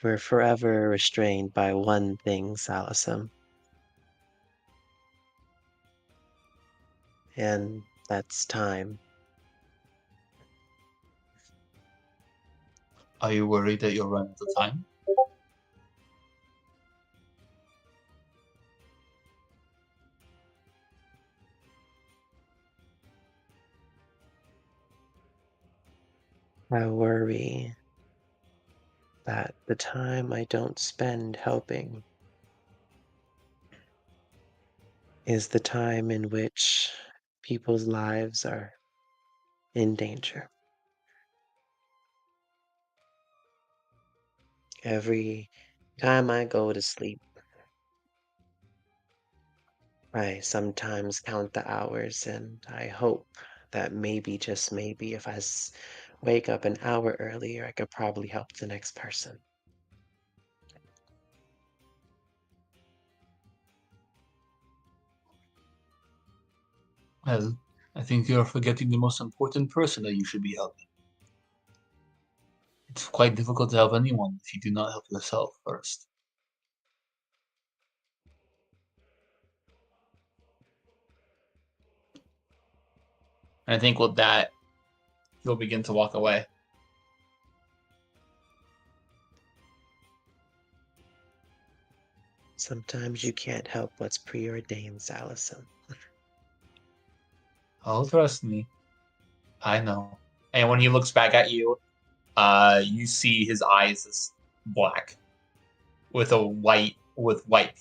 S5: we're forever restrained by one thing, Salasim. And that's time.
S3: Are you worried that you'll run out of time?
S5: I worry that the time I don't spend helping is the time in which people's lives are in danger. Every time I go to sleep, I sometimes count the hours and I hope that maybe, just maybe, if I wake up an hour earlier, I could probably help the next person.
S3: Well, I think you're forgetting the most important person that you should be helping. It's quite difficult to help anyone if you do not help yourself first. And I think with that, you'll begin to walk away.
S5: Sometimes you can't help what's preordained, Salasim.
S3: Oh, trust me. I know. And when he looks back at you, you see his eyes is black with white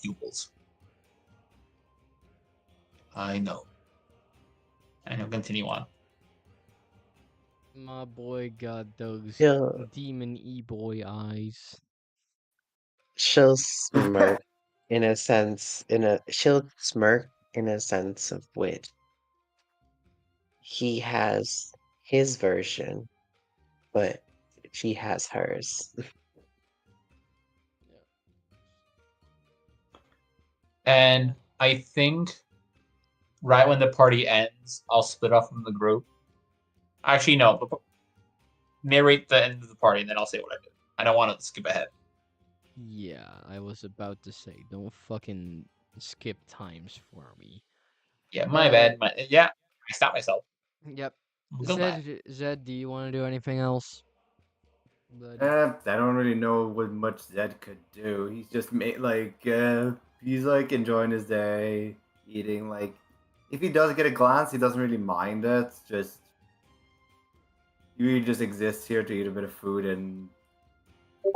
S3: pupils. I know. And he'll continue on.
S2: My boy got those
S5: Yeah.
S2: demon e-boy eyes.
S5: She'll smirk she'll smirk in a sense of which he has his version, but she has hers.
S3: And I think right when the party ends, I'll split off from the group. Actually, no. Narrate the end of the party, and then I'll say what I did. I don't want to skip ahead.
S2: Yeah, I was about to say, don't fucking skip times for me.
S3: Yeah, my bad. Yeah, I stopped myself.
S2: Yep.
S3: Go back.
S2: Zed, do you want to do anything else? Buddy?
S1: I don't really know what much Zed could do. He's just he's like enjoying his day, eating. Like, if he does get a glance, he doesn't really mind it. Just he really just exists here to eat a bit of food and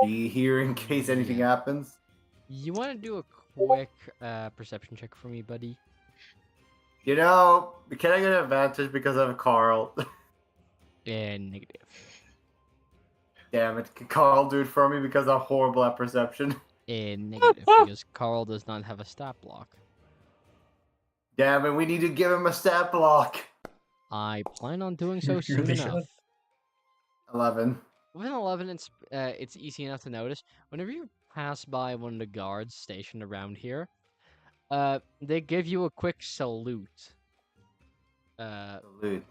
S1: be here in case anything
S2: Yeah.
S1: happens.
S2: You want to do a quick perception check for me, buddy?
S1: You know, can I get an advantage because of Carl?
S2: And negative.
S1: Damn it, can Carl do it for me because I'm horrible at perception?
S2: And negative, because Carl does not have a stat block.
S1: Damn it, we need to give him a stat block.
S2: I plan on doing so
S3: You
S2: soon
S3: really
S2: enough.
S3: should.
S1: 11.
S2: With an 11, it's easy enough to notice. Whenever you pass by one of the guards stationed around here, they give you a quick salute.
S1: Salute.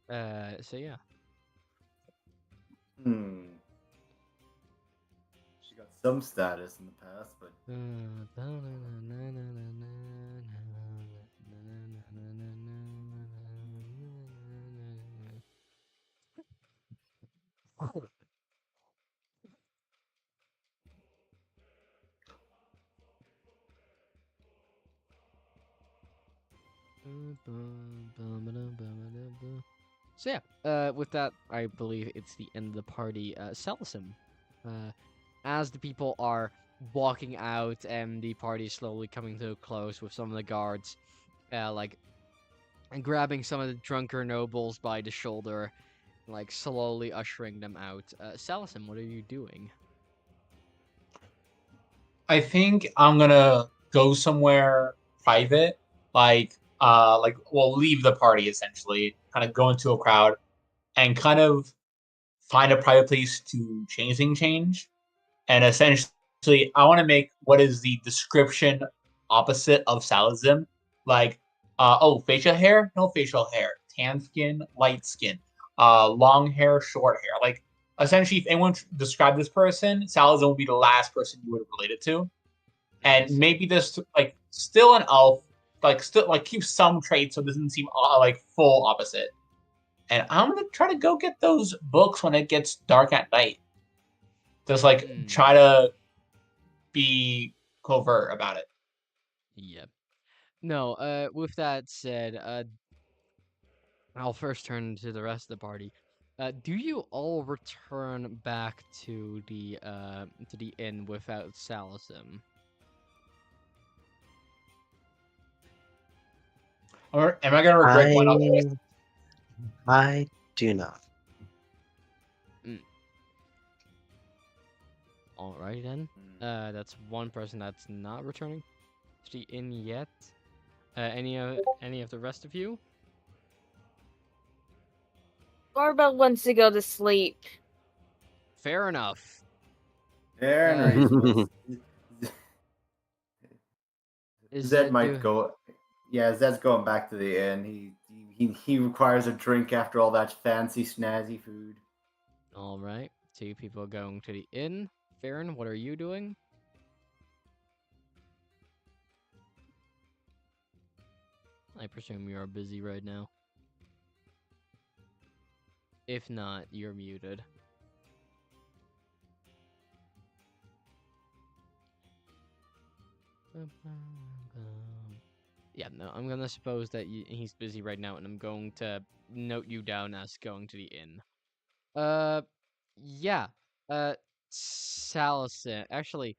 S2: So yeah.
S1: She got some status in the past, but
S2: So yeah, with that, I believe it's the end of the party. Salasim, as the people are walking out and the party is slowly coming to a close with some of the guards, like grabbing some of the drunker nobles by the shoulder, like slowly ushering them out. Salasim, what are you doing?
S3: I think I'm gonna go somewhere private, we'll leave the party essentially, kind of go into a crowd and kind of find a private place to change. And essentially, I want to make what is the description opposite of Salasim. Like, facial hair? No facial hair. Tan skin, light skin. Long hair, short hair. Like, essentially, if anyone described this person, Salasim would be the last person you would have related to. And maybe this, like, still an elf, still, keep some traits so it doesn't seem, full opposite. And I'm going to try to go get those books when it gets dark at night. Just try to be covert about it.
S2: Yep. No, with that said, I'll first turn to the rest of the party. Do you all return back to the inn without Salasim?
S3: Or am I gonna regret going up?
S5: I do not.
S2: Alright then. That's one person that's not returning to the inn yet. Any of the rest of you?
S6: Lorabelle wants to go to sleep.
S2: Fair enough.
S1: Fair and reasonable. Zed might go. Yeah, Zed's going back to the inn. He requires a drink after all that fancy snazzy food.
S2: All right, 2 people going to the inn. Ferran, what are you doing? I presume you are busy right now. If not, you're muted. Yeah, no, I'm gonna suppose that he's busy right now, and I'm going to note you down as going to the inn. Yeah. Salasim. Actually,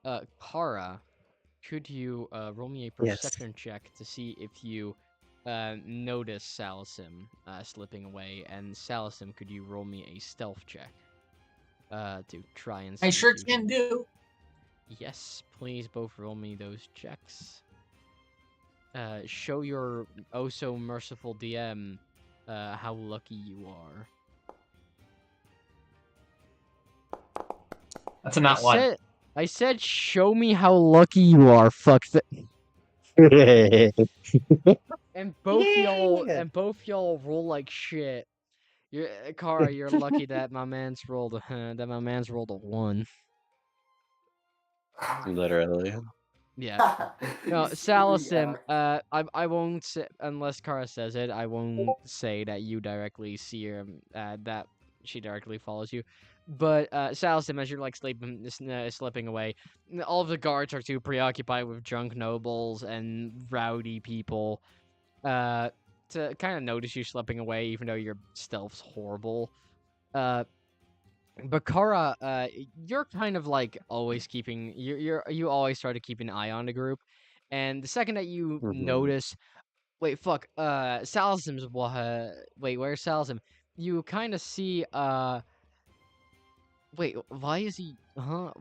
S2: Kara, could you roll me a perception check to see if you notice Salasim slipping away? And Salasim, could you roll me a stealth check to try and see?
S3: I sure can do.
S2: Yes, please both roll me those checks. Show your oh so merciful DM how lucky you are.
S3: That's a not one.
S2: I said show me how lucky you are. Fuck that. And both y'all roll like shit. Kara, you're lucky that my man's rolled a 1.
S5: Literally.
S2: Yeah. No, Salasim, I won't say, unless Kara says it, I won't say that you directly see her, that she directly follows you. But, Salasim, as you're, like, slipping away, all of the guards are too preoccupied with drunk nobles and rowdy people, to kind of notice you slipping away, even though your stealth's horrible. But Kara, you're kind of like always keeping you always try to keep an eye on the group, and the second that you notice, wait, fuck, Salasim's wait, where's Salasim? You kind of see, wait, why is he,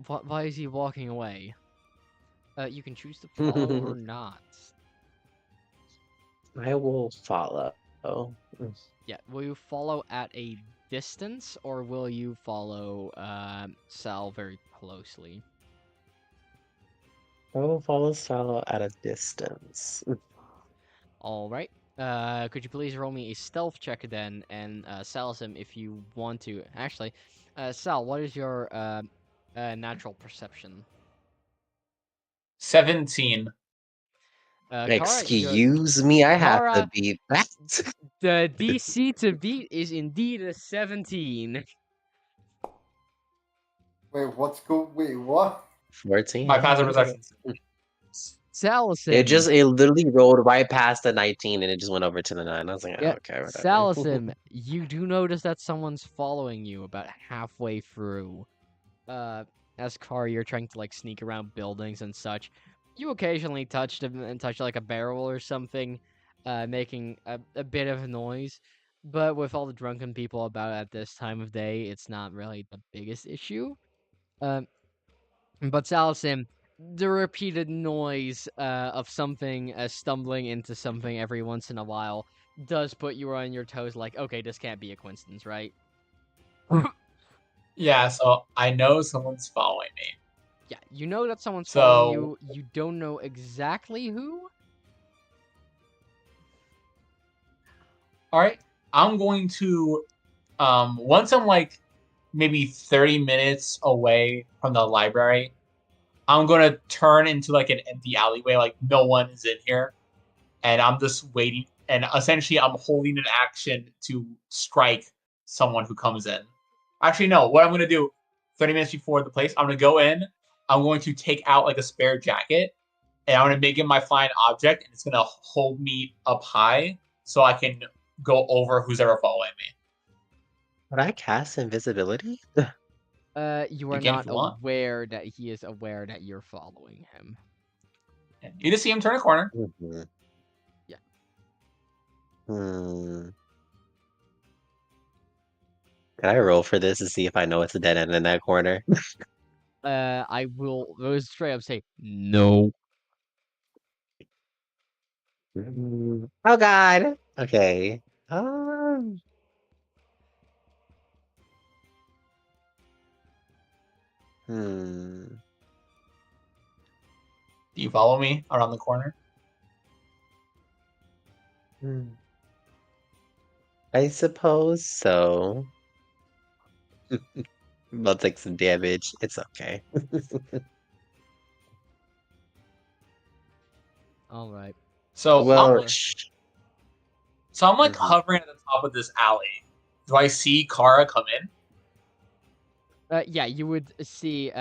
S2: why is he walking away? You can choose to follow or not.
S5: I will follow.
S2: Yeah, will you follow at a distance, or will you follow Sal very closely?
S5: I will follow Sal at a distance.
S2: All right. Could you please roll me a stealth check then, and Salasim, if you want to. Actually, Sal, what is your natural perception?
S3: 17.
S5: Excuse me, I have to beat that.
S2: The DC to beat is indeed a 17.
S1: Wait, what?
S5: 14.
S3: My passive perception.
S2: Salasim.
S5: it literally rolled right past the 19 and it just went over to the 9. I was like, oh,
S2: Yeah,
S5: okay, whatever.
S2: Salasim, you do notice that someone's following you about halfway through. As Car, you're trying to like sneak around buildings and such. You occasionally touch them and touch like a barrel or something, making a bit of a noise. But with all the drunken people about at this time of day, it's not really the biggest issue. Um, but Salasim, the repeated noise of something stumbling into something every once in a while does put you on your toes. Like, okay, this can't be a coincidence, right?
S3: Yeah, so I know someone's following me.
S2: Yeah, you know that someone's following you.
S3: So
S2: You don't know exactly who.
S3: all right, I'm going to once I'm like maybe 30 minutes away from the library, I'm gonna turn into like an empty alleyway, like no one is in here, and I'm just waiting. And essentially, I'm holding an action to strike someone who comes in. Actually, no. What I'm gonna do, 30 minutes before the place, I'm gonna go in. I'm going to take out like a spare jacket, and I'm gonna make it my flying object, and it's gonna hold me up high so I can go over who's ever following me.
S5: Would I cast invisibility?
S2: You
S3: You
S2: are
S3: can if
S2: not
S3: you want.
S2: aware that he is aware that you're following him.
S3: You just see him turn a corner.
S5: Mhm.
S2: Yeah.
S5: Hmm. Can I roll for this to see if I know it's a dead end in that corner?
S2: I will straight up say no.
S5: Oh God. Okay. Um. Hmm.
S3: Do you follow me around the corner?
S5: Hmm. I suppose so. I'll take some damage. It's okay.
S2: All right.
S3: So
S5: Well,
S2: Sure.
S3: so I'm like
S5: mhm.
S3: hovering at the top of this alley. Do I see Kara come in?
S2: Yeah, you would see.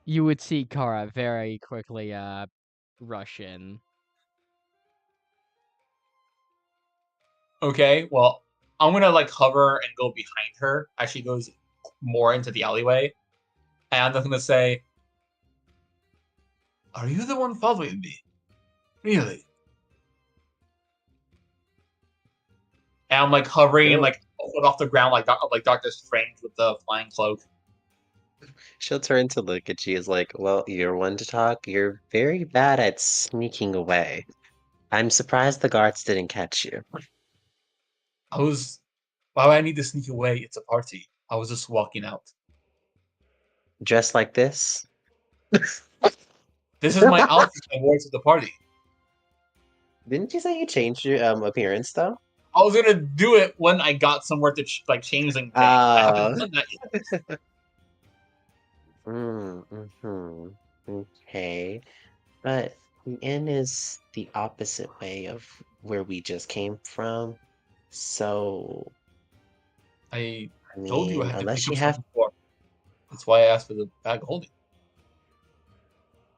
S2: You would see Kara very quickly. Rush in.
S3: Okay, well, I'm gonna like hover and go behind her as she goes more into the alleyway. And I'm just gonna say, "Are you the one following me? Really?" And I'm like hovering and
S5: she'll
S3: like a foot off the ground, like Doctor Strange with the flying cloak.
S5: she'll turn to look at you as like, well, you're one to talk. You're very bad at sneaking away. I'm surprised the guards didn't catch you.
S3: I was, why would I need to sneak away? It's a party. I was just walking out.
S5: Dressed like this?
S3: This is my outfit I wore to the party.
S5: Didn't you say you changed your appearance though?
S3: I was gonna do it when I got somewhere to like change and change. I haven't
S5: Uh,
S3: done that yet.
S5: mm-hmm. Okay. But the inn is the opposite way of where we just came from. So,
S3: I
S5: I
S3: told you I
S5: mean,
S3: had to
S5: unless
S3: pick
S5: you
S3: up
S5: have
S3: something for. That's why I asked for the bag of holding.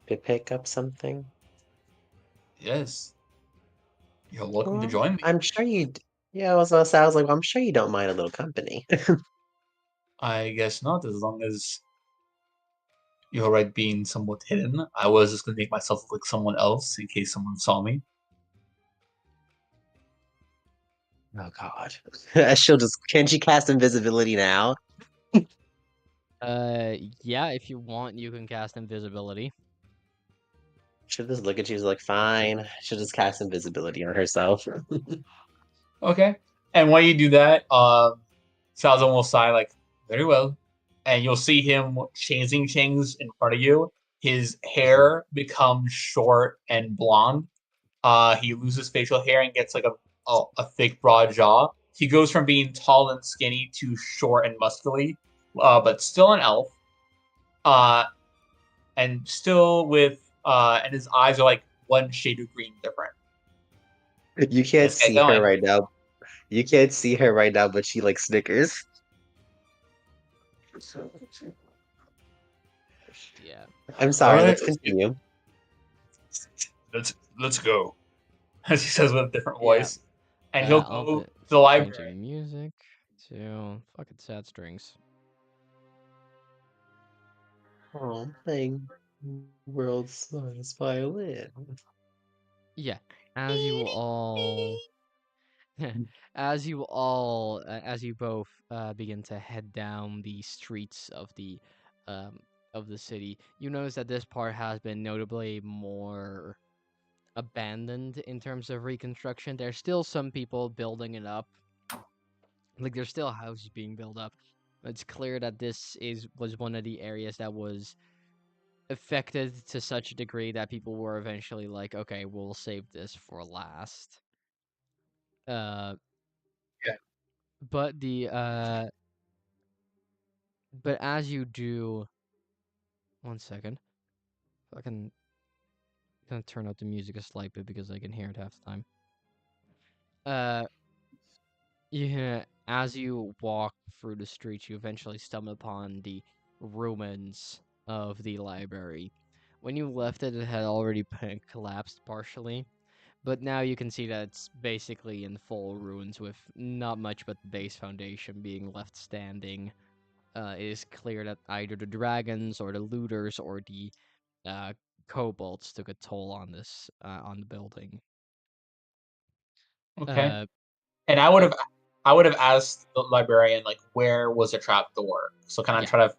S5: to pick up something,
S3: Yes, you're welcome to
S5: well,
S3: join me.
S5: I'm sure yeah, I was like, well, I'm sure you don't mind a little company.
S3: I guess not, as long as you're alright being somewhat hidden. I was just gonna make myself look like someone else in case someone saw me.
S5: Oh God. Can she cast invisibility now?
S2: Yeah. If you want, you can cast invisibility.
S5: She'll just look at you as like, fine. She'll just cast invisibility on herself.
S3: Okay. And when you do that, Salzan will sigh like, very well. And you'll see him changing things in front of you. His hair becomes short and blonde. He loses facial hair and gets like a thick, broad jaw. He goes from being tall and skinny to short and muscly, but still an elf. Uh, and still with and his eyes are like one shade of green different.
S5: You can't
S3: Let's get
S5: see her
S3: going.
S5: right now. You can't see her right now, but she like snickers.
S2: Yeah.
S5: I'm
S3: All
S5: sorry,
S3: right,
S5: let's
S3: let's get.
S5: continue.
S3: let's go," as he says with a different
S2: Yeah.
S3: voice, and he'll
S2: I'll
S3: go
S2: be
S3: to the
S2: changing
S3: library.
S2: music to fucking sad strings.
S5: Oh, I'm playing world's slowest violin.
S2: Yeah, as you all, as you both begin to head down the streets um, of the city, you notice that this part has been notably more abandoned in terms of reconstruction. There's still some people building it up, like there's still houses being built up. It's clear that was one of the areas that was affected to such a degree that people were eventually like, okay, we'll save this for last. Uh,
S3: Yeah.
S2: but but as you do, one second, I can gonna turn up the music a slight bit because I can hear it half the time. Yeah, as you walk through the streets, you eventually stumble upon the ruins of the library. When you left it, it had already collapsed partially. But now you can see that it's basically in full ruins with not much but the base foundation being left standing. It is clear that either the dragons or the looters or the uh, kobolds took a toll on this on the building.
S3: Okay.
S2: Uh,
S3: And I would have asked the librarian like where was the trap door. So can I
S2: Yeah.
S3: try to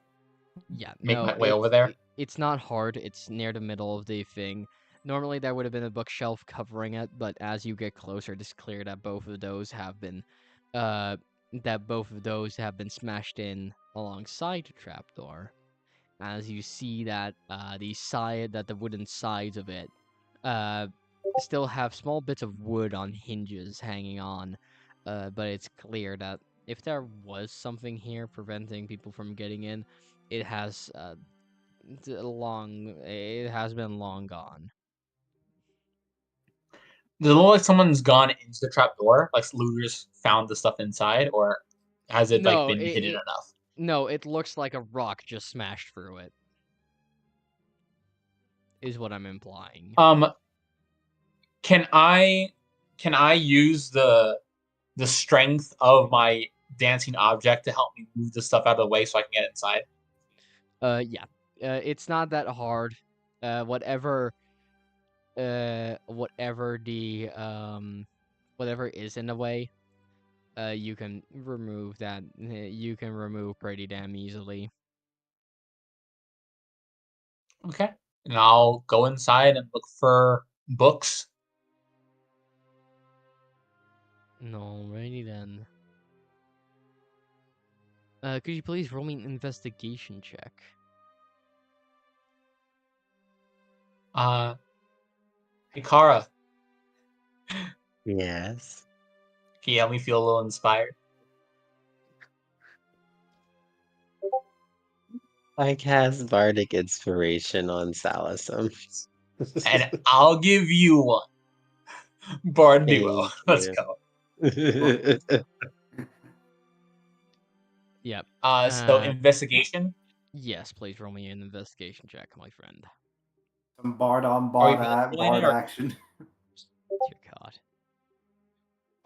S2: yeah,
S3: make
S2: no,
S3: my way over there?
S2: it's not hard. It's near the middle of the thing. Normally there would have been a bookshelf covering it, but as you get closer, it's clear that both of those have been smashed in alongside the trapdoor. As you see that the wooden sides of it uh still have small bits of wood on hinges hanging on, but it's clear that if there was something here preventing people from getting in, it has it has been long gone.
S3: Does it look like someone's gone into the trap door? Like looters found the stuff inside, or has it like
S2: No,
S3: been hidden enough?
S2: no, it looks like a rock just smashed through it. Is what I'm implying.
S3: Can I use the strength of my dancing object to help me move the stuff out of the way so I can get inside?
S2: Yeah. It's not that hard. Whatever whatever is in the way, you can remove that. You can remove pretty damn easily.
S3: Okay. And I'll go inside and look for books.
S2: Alrighty then. Could you please roll me an investigation check?
S3: Hey Kara,
S5: Yes.
S3: can you help me feel a little inspired?
S5: I cast Bardic Inspiration on Salasim.
S3: And I'll give you one. Bard duo.
S5: Thank
S3: Let's
S5: you.
S3: go.
S2: Yep.
S3: So investigation.
S2: Yes, please roll me an investigation check, my friend.
S1: Some bard on
S3: Are we
S1: bard,
S3: both rolling
S1: bard
S3: it, or
S1: action.
S2: Dear God.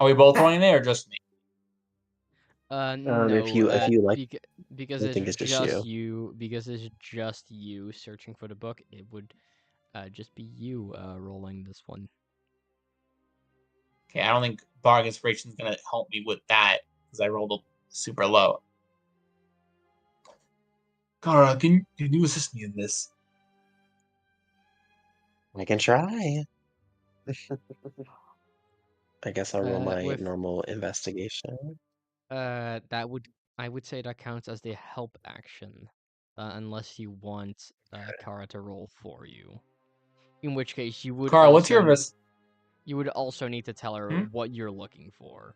S3: are we both rolling it, or just me?
S2: No.
S5: If you like,
S2: Because
S5: I think
S2: it's
S5: it's just
S2: you. Because it's just you searching for the book. It would just be you rolling this one.
S3: Okay, I don't think Bardic Inspiration is gonna help me with that because I rolled super low. Kara, can you assist me in this?
S5: I can try. I guess I'll roll my
S2: with
S5: normal investigation.
S2: I would say that counts as the help action, unless you want Kara to roll for you. In which case, you would
S3: Kara, what's your
S2: you would also need to tell her what you're looking for.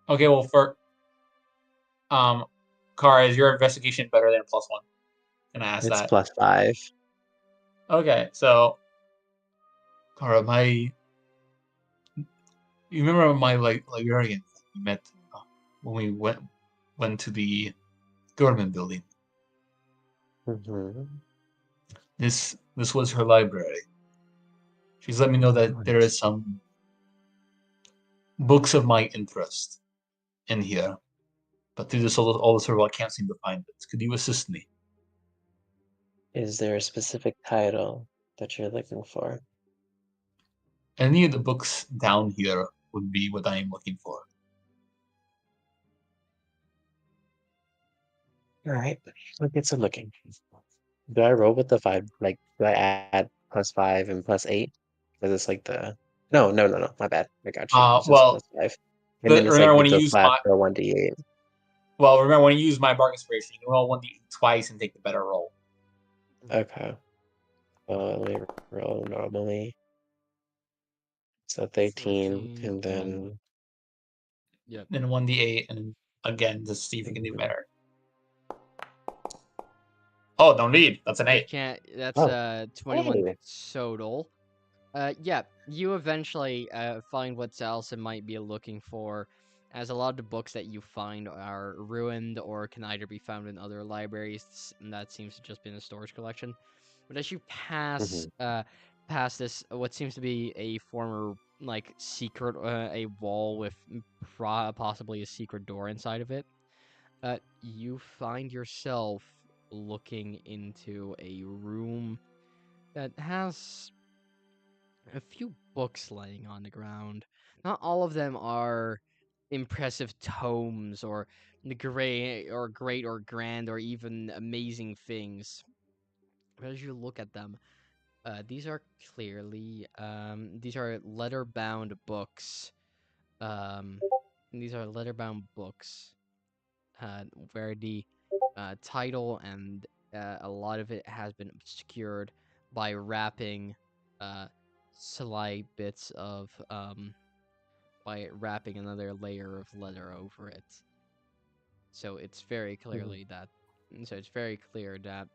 S3: Okay, well Kara, is your investigation better than +1? Can I ask
S5: It's
S3: that?
S5: +5.
S3: Okay, so Kara, you remember my librarian we met when we went to the government building?
S5: Mm-hmm.
S3: This was her library. She's let me know that there is some books of my interest in here, but through this all this I can't seem to find it. Could you assist me?
S5: Is there a specific title that you're looking for?
S3: Any of the books down here would be what I am looking for.
S5: All right, let's get some looking. Do I roll with the 5? Like, do I add +5 and +8? Because it's like the no, my bad. I got you. It's just
S3: Well,
S5: +5, and then it's like
S3: remember when you
S5: the
S3: use
S5: flat
S3: my
S5: for 1d8.
S3: remember when you use my bark inspiration, you can roll 1d8 twice and take the better roll.
S5: Okay. Let me roll normally. So 13,
S2: 13,
S5: and then
S2: Yep.
S3: Then 1d8, and again to see if you can do better. Oh, no need. That's an
S2: You
S3: 8.
S2: can't. That's
S5: Oh,
S2: 21
S5: hey.
S2: total. Yeah, you eventually find what Salasim might be looking for, as a lot of the books that you find are ruined or can either be found in other libraries, and that seems to just be in a storage collection. But as you pass past this, what seems to be a former like secret, a wall with possibly a secret door inside of it, you find yourself looking into a room that has a few books laying on the ground. Not all of them are impressive tomes or the great or grand or even amazing things. But as you look at them, these are clearly these are letter bound books. Um, these are letter bound books where the title and a lot of it has been obscured by wrapping slight bits of by wrapping another layer of letter over it. So it's very clearly that so it's very clear that,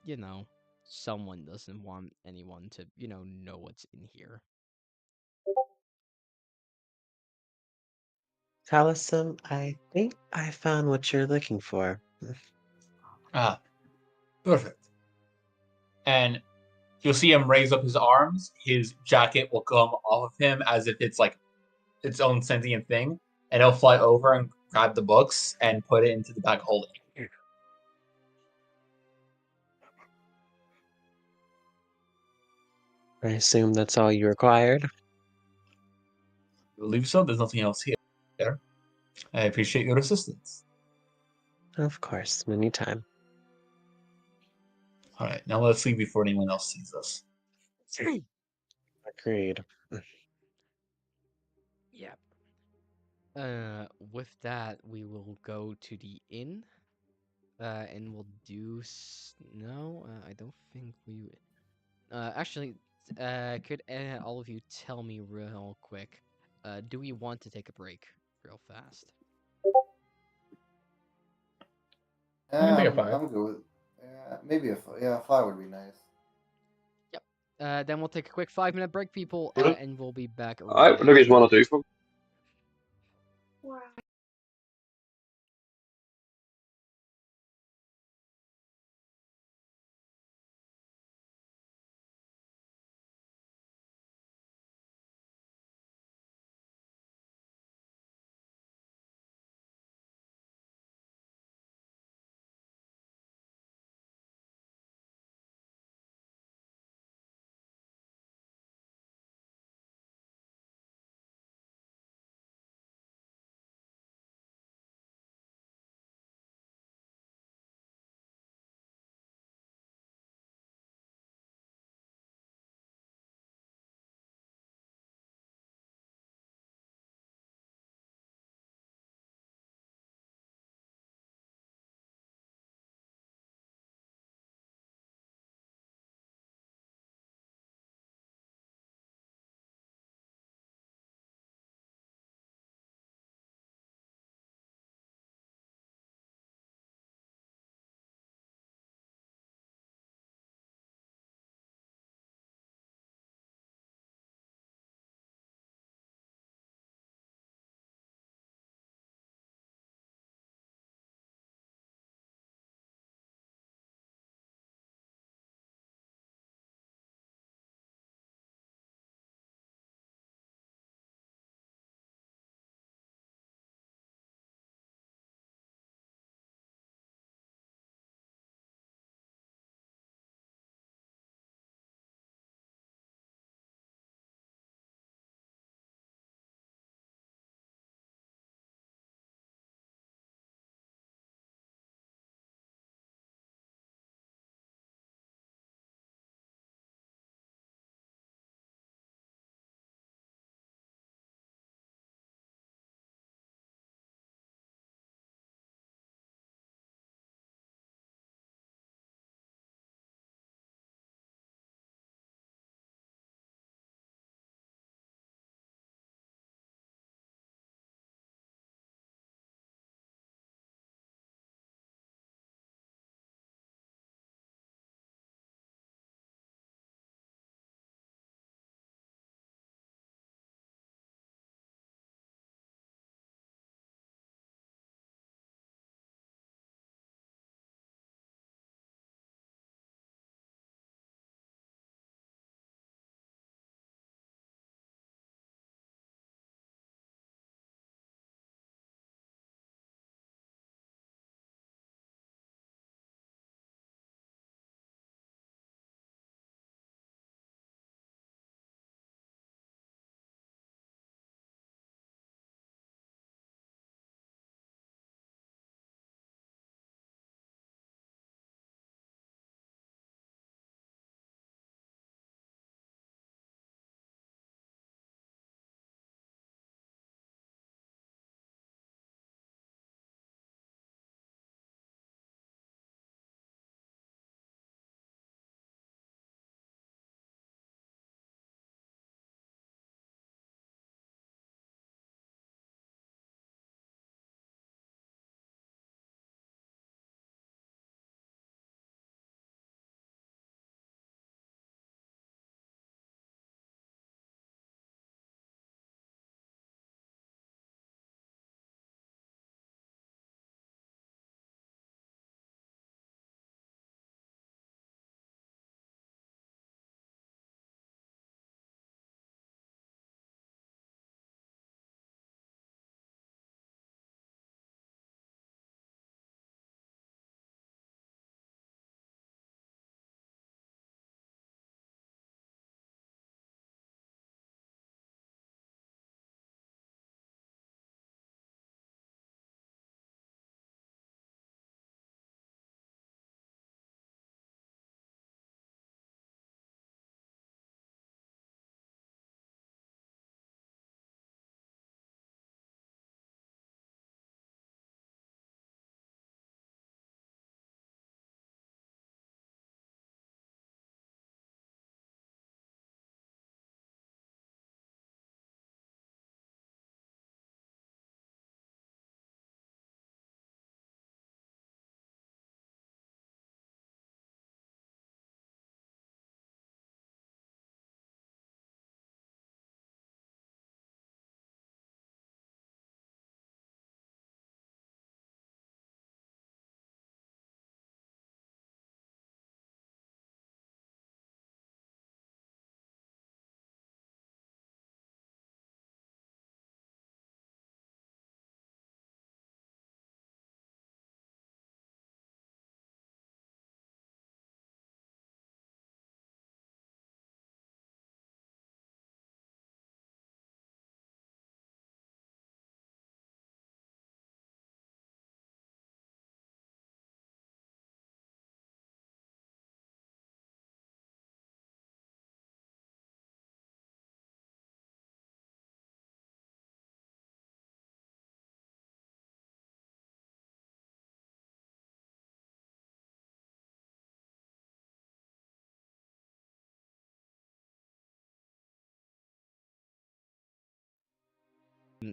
S2: someone doesn't want anyone to, know what's in here.
S5: Salasim, I think I found what you're looking for.
S3: Ah, perfect. And you'll see him raise up his arms. His jacket will come off of him as if it's like its own sentient thing, and he'll fly over and grab the books and put it into the bag holding.
S5: I assume that's all you required.
S3: I believe so. There's nothing else here. I appreciate your assistance.
S5: Of course, anytime.
S3: All right, now let's leave before anyone else sees us.
S5: Agreed.
S2: Yep. With that, we will go to the inn. And we'll do no. I don't think we. Actually, could all of you tell me real quick? Do we want to take a break real fast?
S3: Maybe a 5.
S1: I'm good with maybe a 5 would be nice.
S2: Yep. Then we'll take a quick 5-minute break, people,
S4: Really?
S2: and we'll be back.
S4: Alright, whatever you want to do, folks.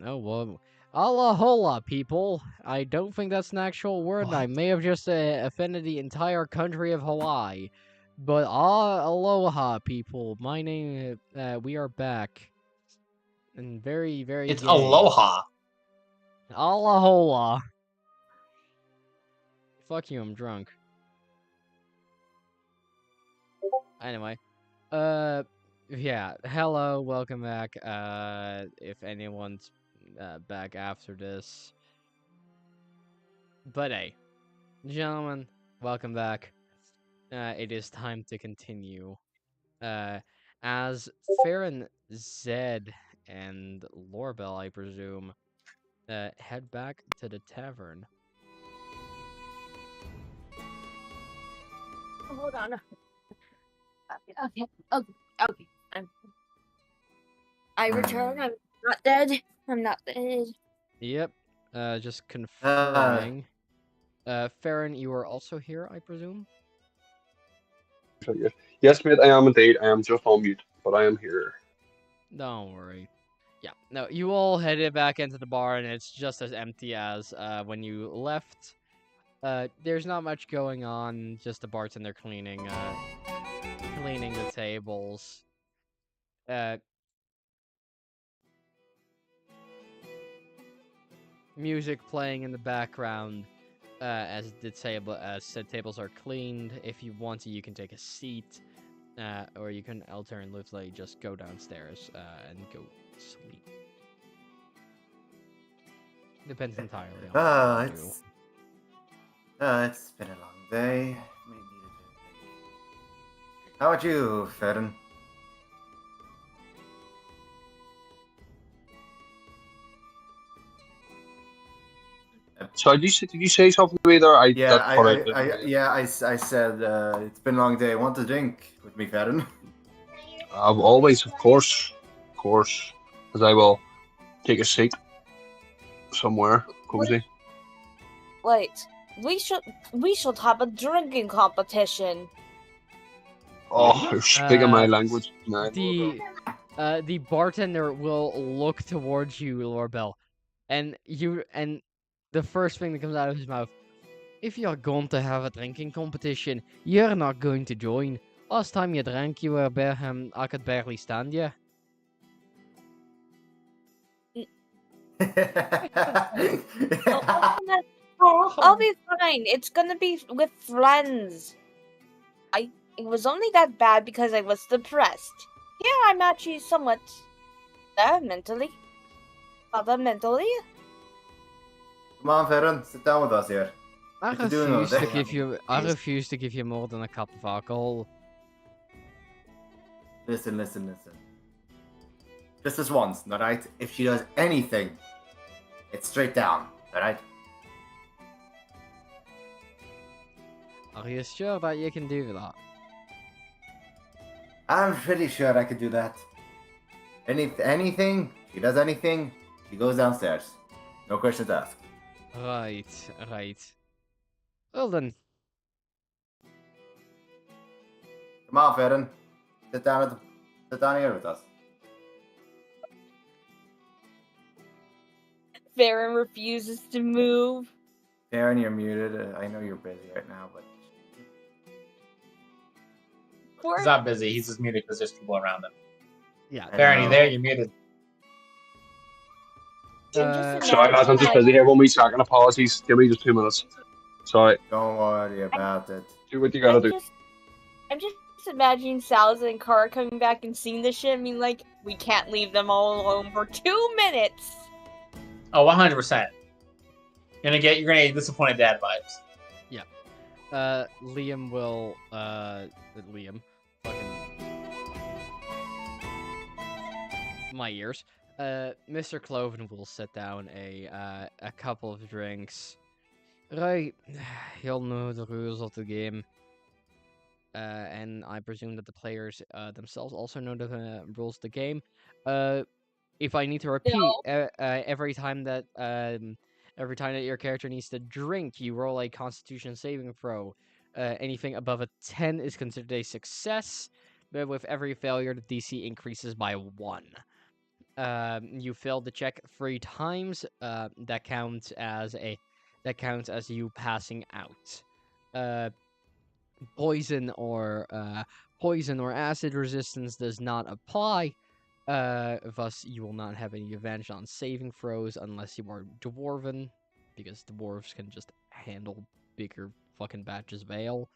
S2: Oh, well, aloha, people. I don't think that's an actual word, and I
S3: What?
S2: may have just offended the entire country of Hawaii. But aloha, people. My name, we are back. And very, very
S3: It's
S2: gay.
S3: aloha.
S2: Aloha. Fuck you, I'm drunk. Anyway, yeah, hello, welcome back. If anyone's back after this. But hey, gentlemen, welcome back. It is time to continue. As Ferran, Zed, and Lorabelle, I presume, head back to the tavern.
S6: Hold on. Okay. Okay. I return. I'm not dead. I'm not dead.
S2: Yep. Just confirming. Ferran, you are also here, I presume?
S4: Yes, mate, I am indeed. I am just on mute, but I am here.
S2: Don't worry. Yeah, no, you all headed back into the bar, and it's just as empty as when you left. There's not much going on, just the bartender cleaning the tables. Music playing in the background as said tables are cleaned. If you want to, you can take a seat, or you can alternatively just go downstairs and go sleep. Depends entirely on what you do.
S1: It's been a long day. May need a drink. How about you, Ferran?
S4: So did you say something to me there?
S1: Yeah,
S4: That cut out there.
S1: I said it's been a long day. Want a drink with me, Ferran?
S4: Always, of course, as I will take a seat somewhere cozy.
S6: Wait. We should have a drinking competition.
S4: Oh, you're speaking my
S2: Uh,
S4: language. Man.
S2: The bartender will look towards you, Lorabelle, and the first thing that comes out of his mouth, if you're going to have a drinking competition, you're not going to join. Last time you drank, you were I could barely stand you.
S6: I'll be fine. It's gonna be with friends. It was only that bad because I was depressed. Yeah, I'm actually somewhat mentally. Other mentally.
S1: Come on, Ferran, sit down with us here.
S2: I
S1: What you doing all
S2: refuse to
S1: day?
S2: give you. I refuse to give you more than a cup of alcohol.
S1: Listen. Just this once, alright? If she does anything, it's straight down, alright?
S2: Are you sure that you can do that?
S1: I'm pretty sure I could do that. Anything, she does anything, she goes downstairs. No questions asked.
S2: Right. Well then,
S1: Come on, Ferran. Sit down here with us.
S6: Farron refuses to move.
S1: Ferran, you're muted. I know you're busy right now, but...
S3: He's not busy. He's just muted because there's people around him.
S2: yeah.
S3: Ferran, you there? You're muted.
S4: Sorry, lads, I'm just busy here. 1 second. Apologies. Give me just 2 minutes. Sorry.
S1: Don't worry about it.
S4: Do what you gotta do.
S6: I'm just imagining Salazar and Kara coming back and seeing this shit. I mean, like, we can't leave them all alone for 2 minutes.
S3: Oh, 100%. You're gonna get disappointed dad vibes.
S2: Liam will Liam fucking my ears. Mr. Cloven will set down a couple of drinks. Right, you'll know the rules of the game. And I presume that the players themselves also know the rules of the game. If I need to repeat every time that your character needs to drink, you roll a Constitution saving throw. Anything above a 10 is considered a success, but with every failure, the DC increases by 1. You failed the check 3 times. That counts as you passing out. Poison or acid resistance does not apply. Thus, you will not have any advantage on saving throws unless you are dwarven, because dwarves can just handle bigger fucking batches of ale.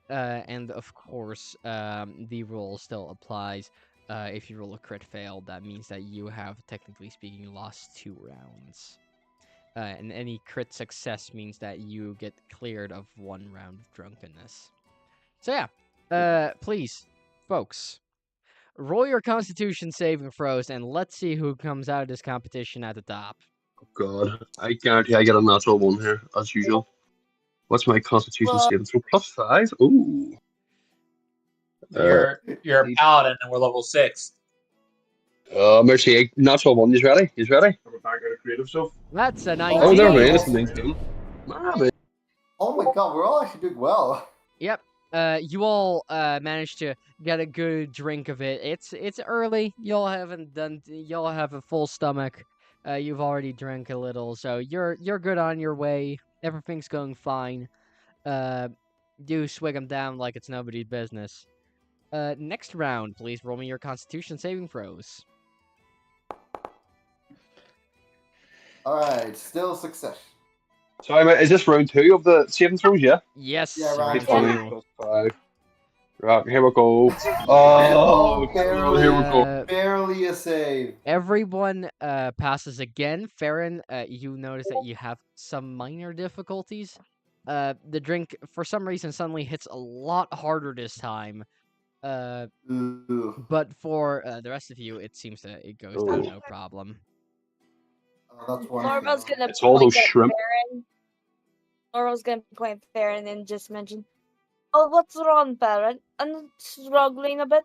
S2: And of course, the rule still applies. If you roll a crit fail, that means that you have, technically speaking, lost 2 rounds. And any crit success means that you get cleared of 1 round of drunkenness. So yeah, please, folks, roll your Constitution saving throws, and let's see who comes out of this competition at the top.
S4: Oh God, I guarantee I get a natural 1 here as usual. What's my Constitution saving throw? +5. Ooh.
S3: You're a paladin and we're level 6.
S4: Mercy, natural 1. You ready? You ready? We're back out of creative stuff.
S2: That's a 19.
S4: Oh, never mind. It's a 19.
S1: Oh my god, we're all actually doing well.
S2: Yep. You all managed to get a good drink of it. It's early. Y'all have a full stomach. You've already drank a little, so you're good on your way. Everything's going fine. Do swig them down like it's nobody's business. Next round, please roll me your Constitution saving throws.
S1: Alright, still success.
S4: So is this round 2 of the saving throws? Yeah.
S2: Yes.
S1: Yeah, round
S2: round 2.
S4: +5. Right, here we go. Oh,
S1: barely,
S4: here we go.
S1: Barely a save.
S2: Everyone passes again. Ferran, you notice that you have some minor difficulties. The drink, for some reason, suddenly hits a lot harder this time. But for the rest of you, it seems that it goes down no problem.
S1: That's one.
S6: Lorabelle's gonna
S4: It's all those
S6: point at
S4: shrimp.
S6: Ferran. Lorabelle's gonna point at Ferran and just mention, "Oh, what's wrong, Ferran? I'm struggling a bit."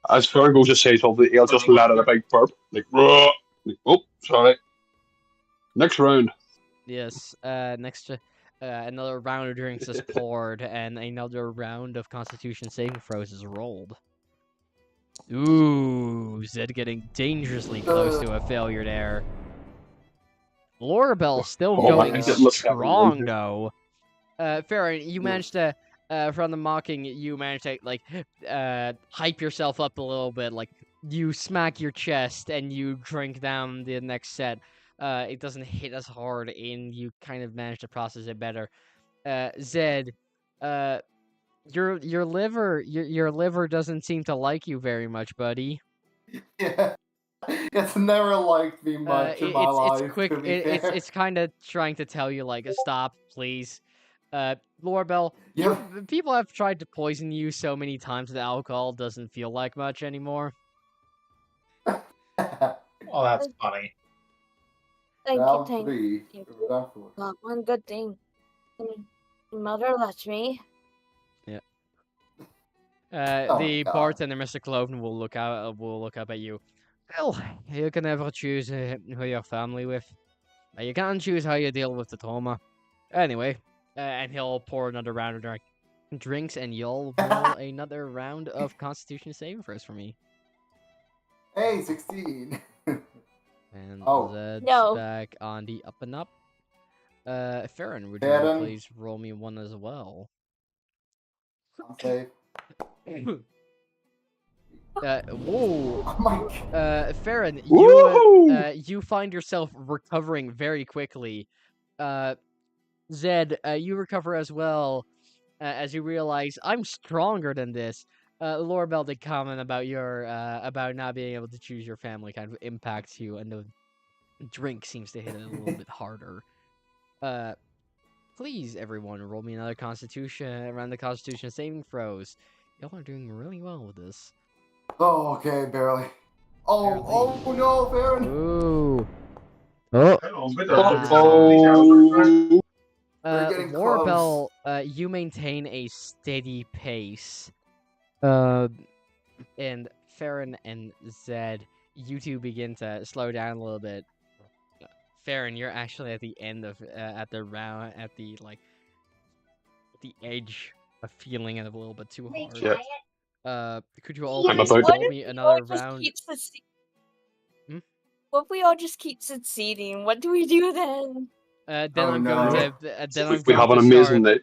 S4: As Ferran goes to say something, he'll just let out a big burp. Like, "Ruh." Like, oh, sorry. Next round.
S2: Yes, next, another round of drinks is poured, and another round of Constitution saving throws is rolled. Ooh, Zed getting dangerously close to a failure there. Lorabelle still going strong, though. Ferran, you managed to, from the mocking, you managed to, like, hype yourself up a little bit. Like, you smack your chest and you drink down the next set. It doesn't hit as hard, and you kind of manage to process it better. Zed, your liver doesn't seem to like you very much, buddy.
S1: Yeah. It's never liked me much in my life.
S2: It's quick.
S1: To be fair.
S2: It's kind of trying to tell you, like, stop, please. Lorabelle, people have tried to poison you so many times that alcohol doesn't feel like much anymore.
S3: Oh, that's funny.
S6: Thank
S1: Round
S6: you,
S1: 3.
S6: thank you.
S1: Round 4.
S6: Got one good thing. Mother let me.
S2: Yeah.
S1: Oh,
S2: The
S1: God.
S2: bartender, Mr. Cloven, will look up at you. Well, you can never choose who you're family with. You can't choose how you deal with the trauma. Anyway, and he'll pour another round of drinks, and you'll roll another round of Constitution saving throws for me.
S1: Hey, 16.
S2: And
S1: Oh.
S2: Zed's
S6: No.
S2: back on the up and up. Ferran, would you please roll me one as well?
S1: I'm safe.
S2: Whoa.
S1: Oh my God.
S2: Ferran, you find yourself recovering very quickly. Zed, you recover as well, as you realize, I'm stronger than this. Lorabelle did comment about your about not being able to choose your family kind of impacts you, and the drink seems to hit it a little bit harder. Please, everyone, roll me another Constitution around the Constitution saving throws. Y'all are doing really well with this.
S1: Oh, okay, barely.
S2: Barely.
S1: Oh no, Ferran.
S2: Ooh.
S4: Oh.
S1: We're getting
S2: Lorabelle, you maintain a steady pace. And Ferran and Zed, you two begin to slow down a little bit. Ferran, you're actually at the end of at the edge of feeling it a little bit too hard.
S4: Yeah.
S2: Could you all
S4: I'm
S2: please
S4: about to-
S2: roll me another round? Hmm?
S6: What if we all just keep succeeding? What do we do then?
S2: Then
S1: Oh,
S2: I'm
S1: no.
S2: going to then I'm
S4: We
S2: going
S4: have an
S2: to
S4: amazing
S2: start.
S4: night.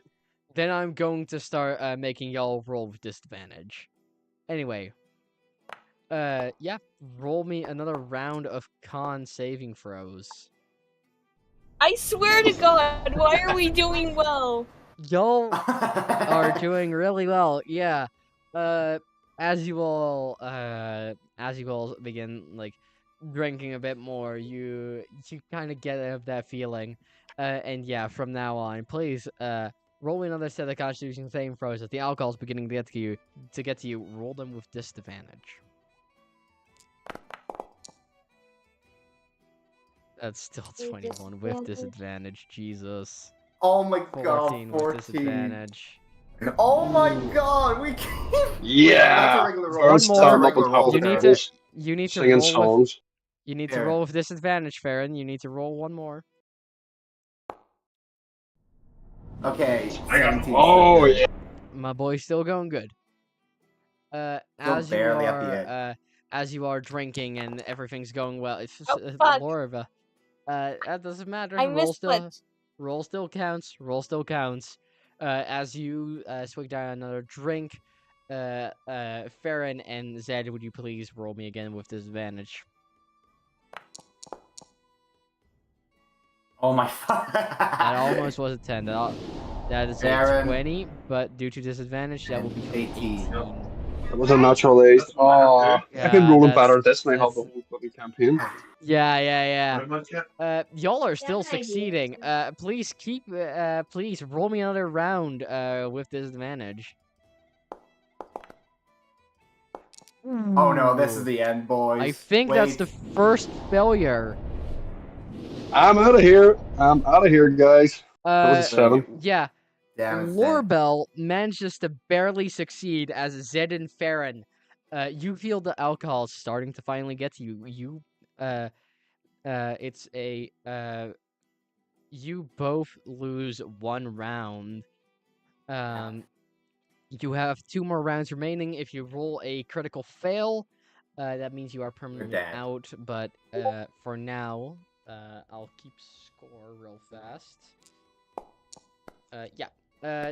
S2: Then I'm going to start making y'all roll with disadvantage. Anyway, yeah, roll me another round of con saving throws.
S6: I swear to God, why are we doing well?
S2: Y'all are doing really well. Yeah. As you all begin like drinking a bit more, you kind of get that feeling. And yeah, from now on, please roll me another set of Constitution saving throws. As the alcohol's beginning to get to you, roll them with disadvantage. That's still 21 with disadvantage. Jesus.
S1: Oh my god,
S2: 14
S1: 14.
S2: with disadvantage.
S1: Oh my god, we keep.
S4: Yeah.
S1: That's a regular roll.
S2: One
S4: First
S2: more.
S4: time up on top of
S2: You
S4: the
S2: need to-
S4: tables,
S2: You need to
S4: singing
S2: roll with
S4: songs.
S2: You need to
S1: Here.
S2: roll with disadvantage, Ferran. You need to roll one more.
S1: Okay,
S4: I got
S1: 17.
S4: Oh
S1: so good.
S4: yeah.
S2: My boy's still going good. As you
S1: barely at the
S2: are,
S1: end.
S2: as you are drinking and everything's going well, it's just,
S6: Oh, fuck.
S2: Lorabelle. That doesn't matter.
S6: I
S2: roll
S6: misflipped.
S2: still counts. Roll still counts. As you swig down another drink, Ferran and Zed, would you please roll me again with disadvantage?
S1: Oh my
S2: That almost was a 10. That is a
S1: Ferran.
S2: 20, but due to disadvantage, that will be
S1: 18.
S2: 18.
S4: It was a natural age. Oh, I've been
S2: Yeah,
S4: rolling
S2: that's-
S4: better at this than I have the
S2: that's-
S4: whole fucking campaign.
S2: Yeah. Y'all are still
S6: Bad idea.
S2: succeeding. Please roll me another round with disadvantage.
S1: Oh no, this is
S2: Ooh.
S1: the end, boys.
S2: I think that's the first failure.
S4: I'm out of here. I'm out of here, guys. That was a 7.
S2: Yeah.
S1: Damn it, Zed.
S2: Lorabelle manages to barely succeed as Zed and Ferran. You feel the alcohol starting to finally get to you. You both lose one round. You have 2 more rounds remaining. If you roll a critical fail, that means you are permanently
S1: dead.
S2: out. But for now, I'll keep score real fast.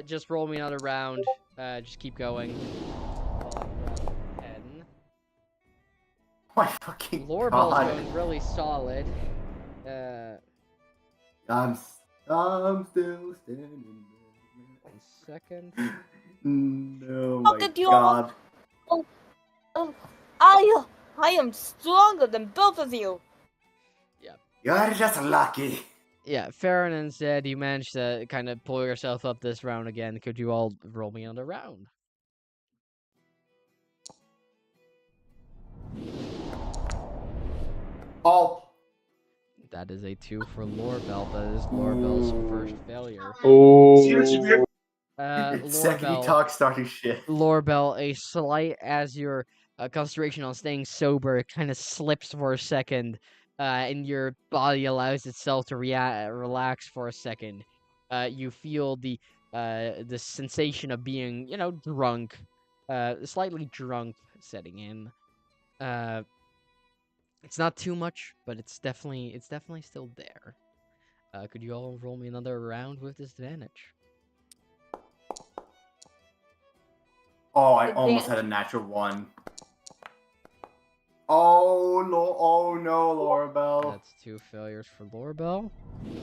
S2: Just roll me another round. Just keep going. Round 10.
S1: My fucking
S2: Lorabelle's
S1: god.
S2: going really solid.
S1: I'm still standing.
S2: One second.
S1: No,
S6: How
S1: my
S6: could you
S1: god.
S6: I am stronger than both of you.
S1: You're just lucky.
S2: Yeah, Ferran and Zed, you managed to kind of pull yourself up this round again. Could you all roll me another round?
S1: Oh.
S2: That is a 2 for Lorabelle. That is Lorabelle's first failure.
S4: Oh.
S1: Second
S2: Lorabelle,
S1: talk starting shit.
S2: Lorabelle, a slight as your concentration on staying sober kind of slips for a second, and your body allows itself to relax for a second. You feel the sensation of being, drunk, slightly drunk setting in. It's not too much, but it's definitely still there. Could you all roll me another round with disadvantage?
S1: Oh, I almost had a natural 1. Oh no, Lorabelle.
S2: That's 2 failures for Lorabelle.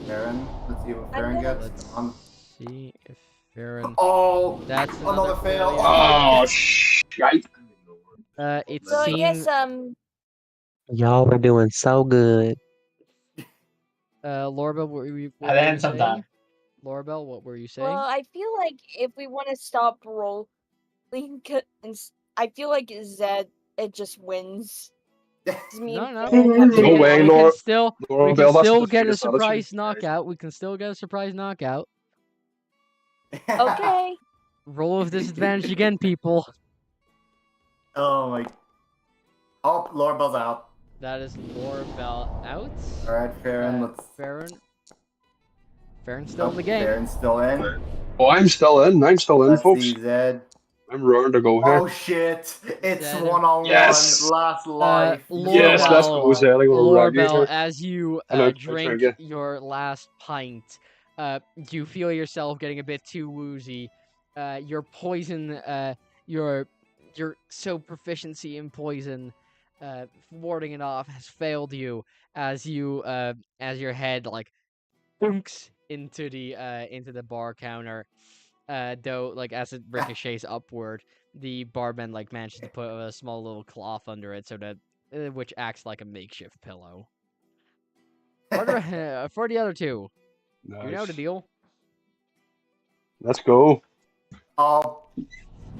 S1: Ferran, let's see what
S6: I'm
S1: Ferran
S6: gonna-
S1: gets.
S2: Let's
S1: Come on.
S2: see if Ferran.
S1: Oh,
S2: That's
S1: another fail.
S2: failure.
S4: Oh, shite.
S2: It
S6: So I
S2: seems.
S6: guess
S5: Y'all were doing so good.
S2: Lorabelle, what were you
S3: then some
S2: saying?
S3: done.
S2: Lorabelle, what were you saying?
S6: well, I feel like if we want to stop rolling, I feel like Zed it just wins. Me
S2: No,
S6: and
S2: no.
S6: Ferran have
S4: No
S6: to-
S4: way,
S2: we
S4: Laura-
S2: can still
S4: Lorabelle, that's the
S2: get a
S4: biggest
S2: surprise
S4: attitude.
S2: knockout. We can still get a surprise knockout.
S6: Okay.
S2: Roll with disadvantage again, people.
S1: Oh my. Oh, Lorabelle's out.
S2: That is Lorabelle out.
S1: All right, Ferran, let's.
S2: Ferran's still in the game.
S1: Ferran's still in.
S4: Oh, I'm still in. I'm still in,
S1: Let's
S4: folks.
S1: see, Zed.
S4: I'm raring to go here.
S1: Oh shit! It's
S2: Zed.
S1: one-on-one,
S4: Yes!
S1: last life.
S4: Yes, let's
S2: Lorabelle,
S4: go, Zelly. We're ready
S2: Lorabelle,
S4: here.
S2: as you
S4: I know,
S2: drink
S4: you.
S2: your last pint, you feel yourself getting a bit too woozy. Your poison, your so proficiency in poison, warding it off has failed you as as your head like bunks into the bar counter. Though like as it ricochets upward, the barman like manages to put a small little cloth under it so that which acts like a makeshift pillow. For the other two, you know the
S4: Nice.
S2: deal.
S4: Let's go.
S1: Oh,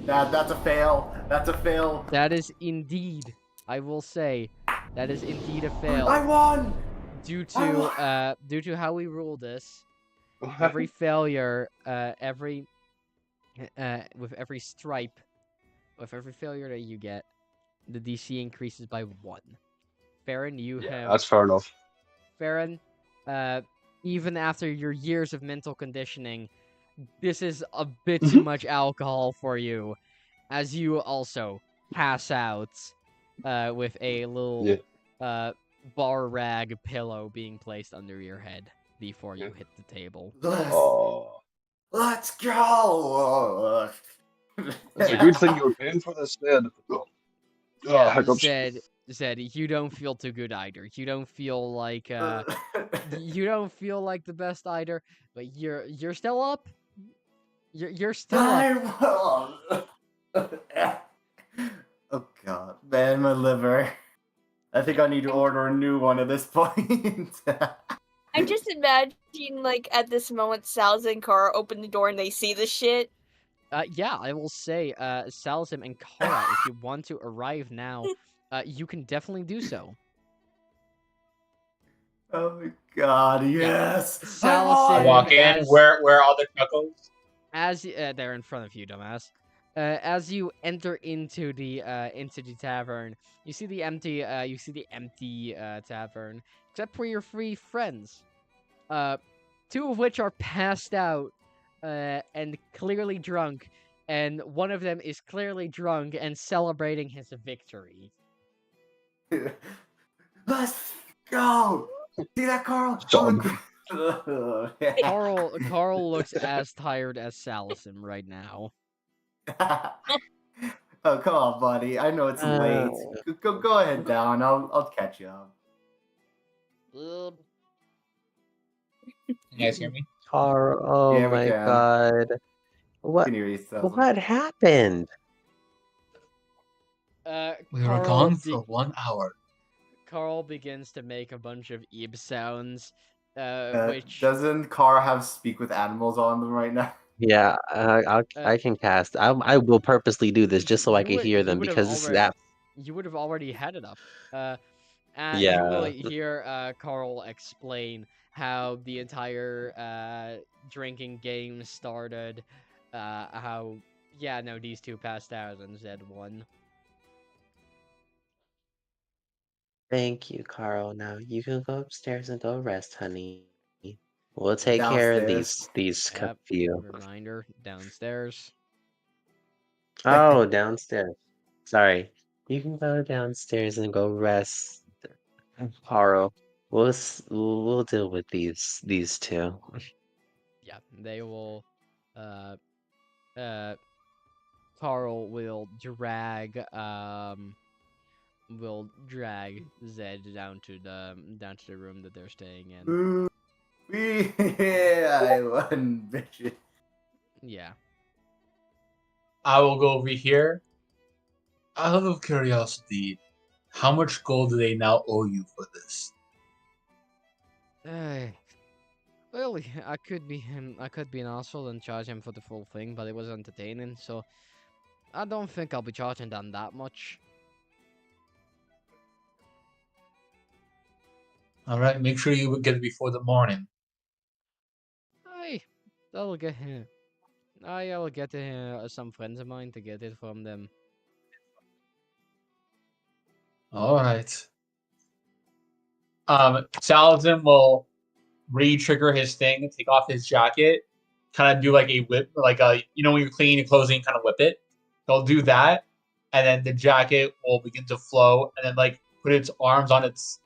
S1: that's a fail. That's a fail.
S2: That is indeed, I will say, that is indeed a fail.
S1: I won.
S2: Due
S1: I
S2: to how we rule this, every failure, with every stripe, with every failure that you get, the DC increases by 1. Ferran, you have
S4: That's fair enough.
S2: Ferran, even after your years of mental conditioning, this is a bit too much alcohol for you, as you also pass out, with a little bar rag pillow being placed under your head before you hit the table.
S1: Let's go.
S4: It's a good thing you were paying for this, man. Hiccups.
S2: Zed, you don't feel too good either. You don't feel like you don't feel like the best either, but you're still up. You're still up.
S1: Oh god, man, my liver. I think I need to order a new one at this point.
S6: I just imagine, like, at this moment, Sal's and Kara open the door and they see the shit.
S2: Yeah, I will say, Salasim and Kara, if you want to arrive now, you can definitely do so.
S1: Oh my god, yes!
S2: Salasim,
S7: I walk in. Where are the chuckles?
S2: As they're in front of you, dumbass. As you enter into the tavern, you see the empty tavern, except for your 3 friends. 2 of which are passed out, and clearly drunk, and one of them is clearly drunk and celebrating his victory.
S1: Let's go! See that, Carl?
S2: Carl looks as tired as Salasim right now.
S1: Oh, come on, buddy. I know it's late. Go ahead down. I'll catch you up.
S7: You guys hear me?
S5: Carl, oh
S1: Yeah, we
S5: my
S1: can.
S5: god. What
S1: Can you hear yourself?
S5: what happened?
S3: We were gone for 1 hour.
S2: Carl begins to make a bunch of Weeb sounds, which
S1: Doesn't Car have speak with animals on them right now?
S5: Yeah, I can cast. I will purposely do this just so I can hear them because this is that.
S2: You would have already had it up. You
S5: Yeah.
S2: will hear Carl explain how the entire drinking game started. How these 2 passed out and Zed won.
S5: Thank you, Carl. Now you can go upstairs and go rest, honey. We'll take care of these
S2: Yep,
S5: few.
S2: reminder, downstairs.
S5: Oh, downstairs. Sorry. You can go downstairs and go rest, Carl. We'll deal with these 2.
S2: Yeah, they will. Carl will drag Zed down to the room that they're staying in.
S1: I won, bitch.
S2: Yeah.
S3: I will go over here. Out of curiosity, how much gold do they now owe you for this?
S2: Well, I could be an asshole and charge him for the full thing, but it was entertaining, so I don't think I'll be charging them that much.
S3: Alright, make sure you get it before the morning.
S2: I'll get him. I will get some friends of mine to get it from them.
S3: Alright. Salasim will re-trigger his thing, take off his jacket, kind of do like a whip, like a, when you're cleaning your clothes and you kind of whip it, They'll do that, and then the jacket will begin to flow, and then like put its arms on its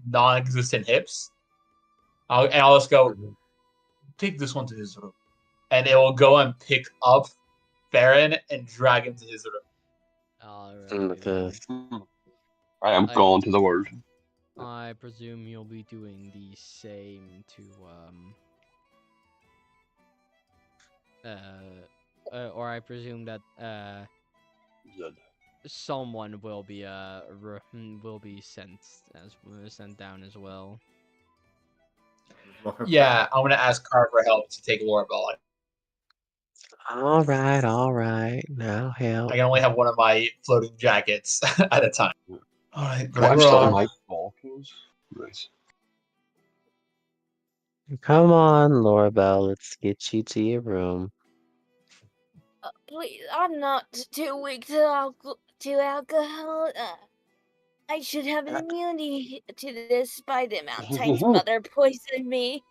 S3: non-existent hips. I'll just go, take this one to his room, and it will go and pick up Ferran and drag him to his room.
S2: Alrighty then.
S4: I am
S2: I-
S4: gone to the world.
S2: I presume you'll be doing the same to or I presume that
S4: Zed.
S2: someone will be sent down as well.
S3: Yeah, I'm gonna ask Car for help to take Lorabelle.
S5: All right. Now help.
S3: I can only have one of my floating jackets at a time. All right,
S4: Oh, I'm still in
S3: Gregor.
S4: my ball clothes. Nice.
S5: Come on, Lorabelle. Let's get you to your room.
S6: Please, I'm not too weak to alcohol. I should have an immunity to this by the amount Titan's mother poisoned me.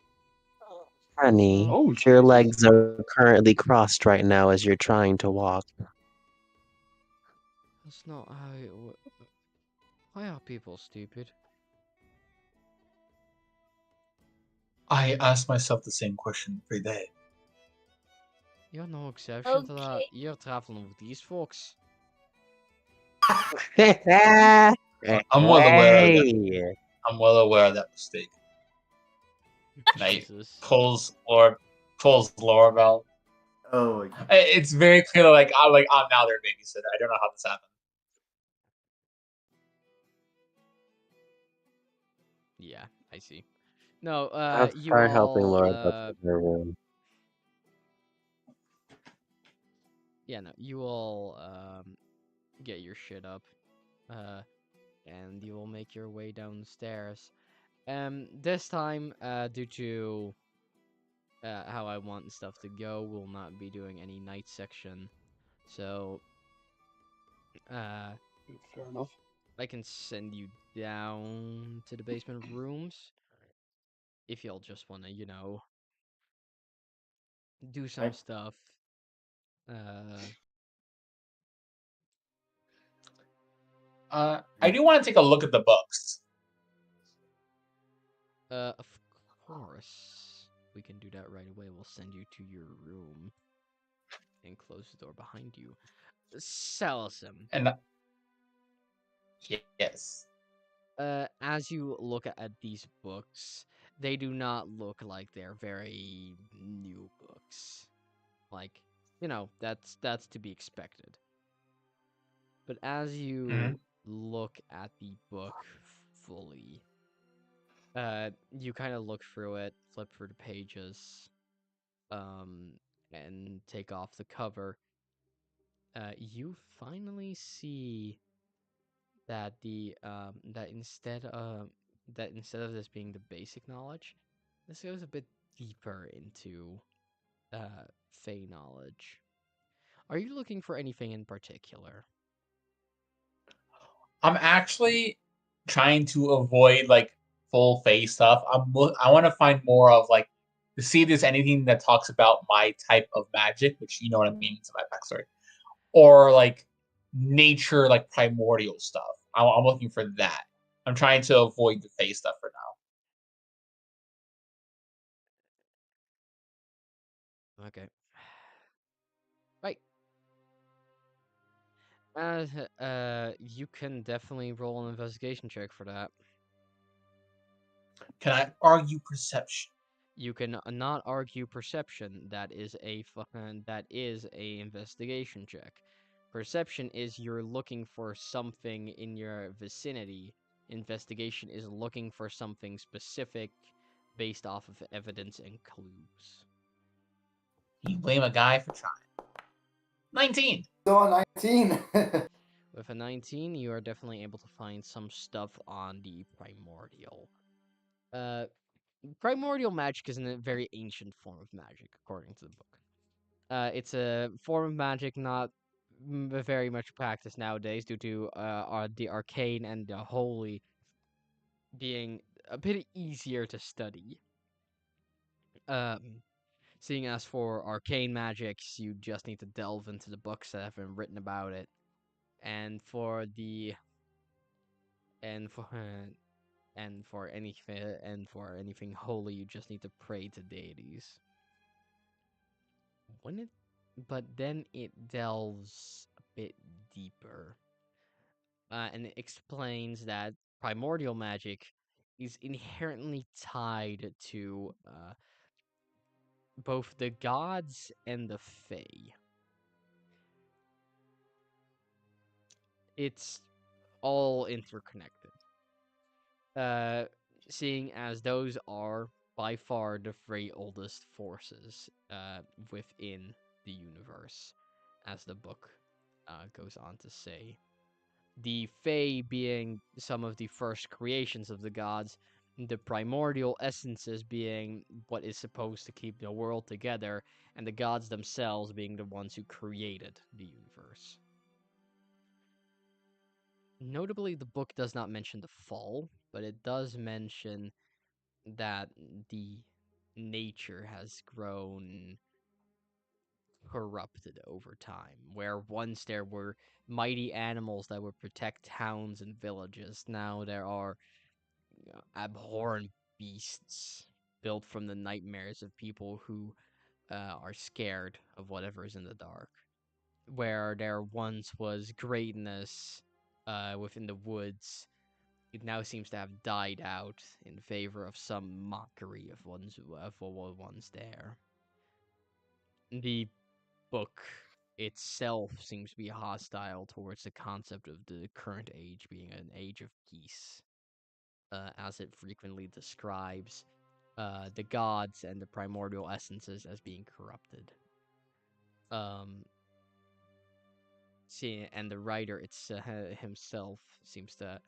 S5: Honey,
S4: Oh,
S5: your
S4: Jesus.
S5: legs are currently crossed right now as you're trying to walk.
S2: That's not how it works. Why are people stupid?
S3: I ask myself the same question every day.
S2: You're no exception to that.
S6: Okay.
S2: You're traveling with these folks.
S3: I'm well aware of that.
S5: Hey.
S3: I'm well aware of that mistake. Night
S2: Jesus.
S3: pulls Lorabelle.
S1: Oh, my God.
S3: It's very clear, like I'm now their babysitter. I don't know how this happened.
S2: Yeah, I see. No,
S5: I'll
S2: you
S5: start helping
S2: all,
S5: Lorabelle to her room.
S2: yeah, no, you all, get your shit up, and you will make your way downstairs. This time, due to, how I want stuff to go, we'll not be doing any night section. So,
S4: Fair enough.
S2: I can send you down to the basement rooms if y'all just want to, do some
S1: Right.
S2: stuff.
S3: I do want to take a look at the books.
S2: Of course, we can do that right away. We'll send you to your room and close the door behind you. Salasim,
S3: And yes,
S2: as you look at these books, they do not look like they're very new books. Like, that's to be expected. But as you look at the book fully, you kind of look through it, flip through the pages, and take off the cover. You finally see that that instead of this being the basic knowledge, this goes a bit deeper into Fey knowledge. Are you looking for anything in particular?
S3: I'm actually trying to avoid like full face stuff. I want to find more of like to see if there's anything that talks about my type of magic, which you know what I mean, it's my backstory, or like nature, like primordial stuff. I'm looking for that. I'm trying to avoid the face stuff for now.
S2: Okay. Right. You can definitely roll an investigation check for that.
S3: Can I argue perception?
S2: You can not argue perception. That is a investigation check. Perception is you're looking for something in your vicinity. Investigation is looking for something specific based off of evidence and clues.
S3: You blame a guy for trying. 19.
S1: So 19.
S2: With a 19, you are definitely able to find some stuff on the primordial. Primordial magic is a very ancient form of magic, according to the book. It's a form of magic not very much practiced nowadays due to the arcane and the holy being a bit easier to study. seeing as for arcane magics, you just need to delve into the books that have been written about it, and for the and for anything holy, you just need to pray to deities. But then it delves a bit deeper, and it explains that primordial magic is inherently tied to both the gods and the fae. It's all interconnected. Seeing as those are by far the three oldest forces within the universe, as the book goes on to say. The Fae being some of the first creations of the gods, the primordial essences being what is supposed to keep the world together, and the gods themselves being the ones who created the universe. Notably, the book does not mention the fall, but it does mention that the nature has grown corrupted over time, where once there were mighty animals that would protect towns and villages, now there are abhorrent beasts built from the nightmares of people who are scared of whatever is in the dark. Where there once was greatness within the woods, it now seems to have died out in favor of some mockery of what was once there. The book itself seems to be hostile towards the concept of the current age being an age of peace, as it frequently describes the gods and the primordial essences as being corrupted. And the writer himself seems to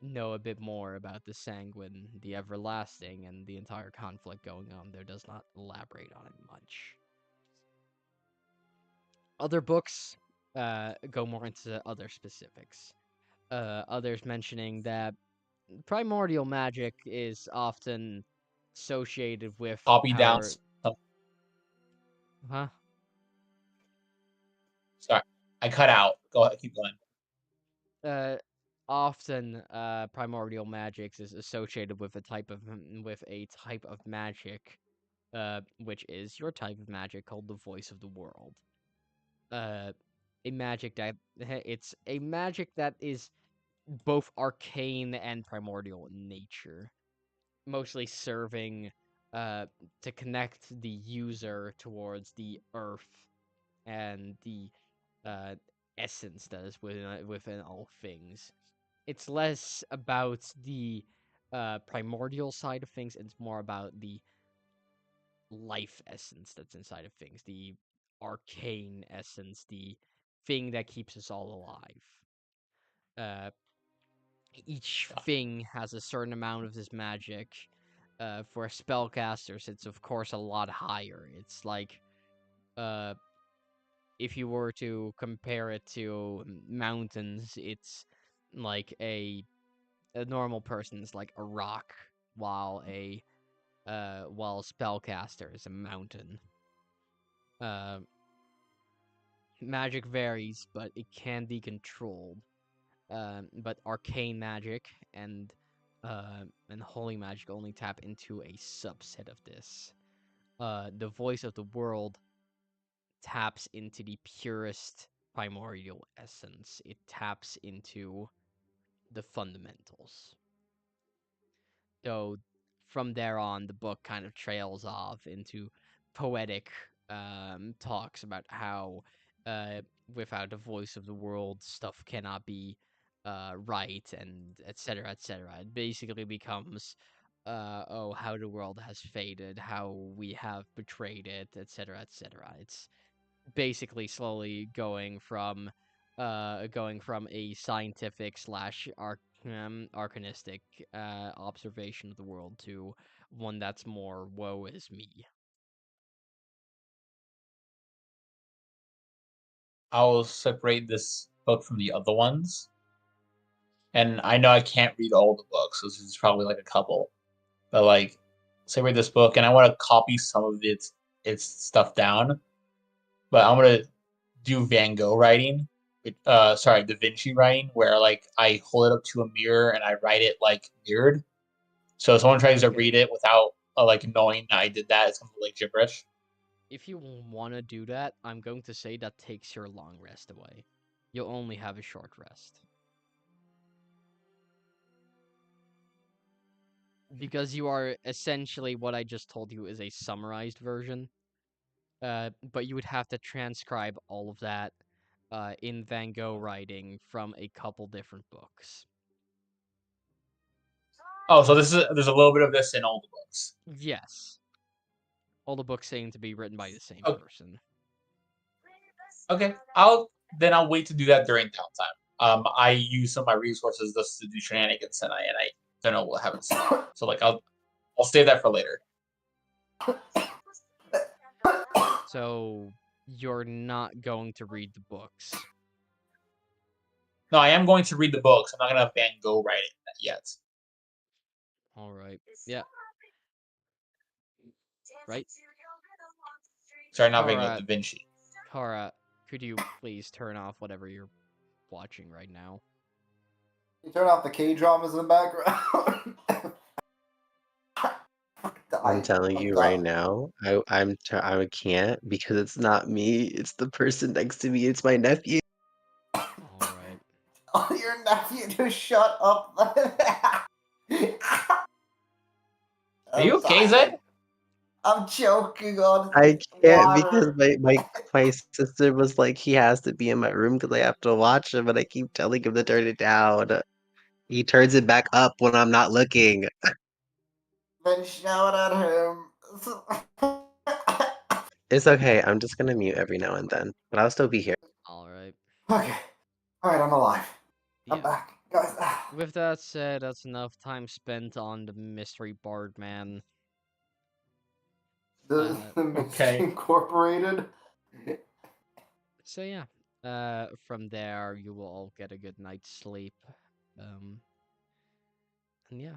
S2: know a bit more about the sanguine, the everlasting, and the entire conflict going on there. Does not elaborate on it much. Other books go more into other specifics. Others mentioning that primordial magic is often associated with
S7: Copy down
S2: our...
S7: some.
S2: Huh?
S7: Sorry, I cut out. Go ahead, keep going.
S2: Often primordial magic is associated with a type of magic, which is your type of magic called the voice of the world. A magic that it's a magic that is both arcane and primordial in nature, mostly serving to connect the user towards the earth and the essence that is within all things. It's less about the primordial side of things, and it's more about the life essence that's inside of things, the arcane essence, the thing that keeps us all alive. Each thing has a certain amount of this magic. For spellcasters, it's of course a lot higher. It's like, if you were to compare it to mountains, it's like a normal person is like a rock, while a spellcaster is a mountain. Magic varies, but it can be controlled. But arcane magic and holy magic only tap into a subset of this. The voice of the world taps into the purest primordial essence. It taps into the fundamentals. So from there on, the book kind of trails off into poetic talks about how without the voice of the world, stuff cannot be right, and etc., etc. It basically becomes, how the world has faded, how we have betrayed it, etc., etc. It's basically slowly going from a scientific slash arcanistic observation of the world to one that's more woe is me.
S7: I'll separate this book from the other ones. And I know I can't read all the books, so this is probably like a couple. But like, separate this book, and I want to copy some of it its stuff down. But I'm gonna do Van Gogh writing. Sorry, Da Vinci writing, where like I hold it up to a mirror and I write it like mirrored. So if someone tries to
S2: Okay.
S7: read it without like knowing that I did that, it's gonna be like gibberish.
S2: If you want to do that, I'm going to say that takes your long rest away. You'll only have a short rest. Because you are essentially what I just told you is a summarized version. But you would have to transcribe all of that in Van Gogh writing from a couple different books.
S7: Oh, so there's a little bit of this in all the books.
S2: Yes. All the books seem to be written by the same
S7: Okay.
S2: person.
S7: Okay, I'll wait to do that during downtime. I use some of my resources just to do shenanigans, and I don't know what happens. So like I'll save that for later.
S2: So you're not going to read the books.
S7: No, I am going to read the books. I'm not gonna have Van Gogh write it yet.
S2: All right. Yeah. Right.
S7: Sorry, not Van Gogh,
S2: Alright.
S7: Da Vinci.
S2: Kara, could you please turn off whatever you're watching right now?
S1: You turn off the K-dramas in the background.
S5: I'm telling you right now, I can't because it's not me. It's the person next to me. It's my nephew.
S2: Alright.
S1: Oh, your nephew, just shut up.
S7: Are you okay, Zed?
S1: I'm choking on
S5: I can't
S1: water.
S5: because my sister was like, he has to be in my room because I have to watch him, and I keep telling him to turn it down. He turns it back up when I'm not looking.
S1: Then shout at him.
S5: It's okay. I'm just gonna mute every now and then, but I'll still be here.
S2: Alright.
S1: Okay. Alright, I'm alive. I'm
S2: Yeah.
S1: back. Guys.
S2: With that said, that's enough time spent on the mystery bard man.
S1: The
S7: Okay.
S1: Incorporated.
S2: So yeah. From there you will all get a good night's sleep. And yeah,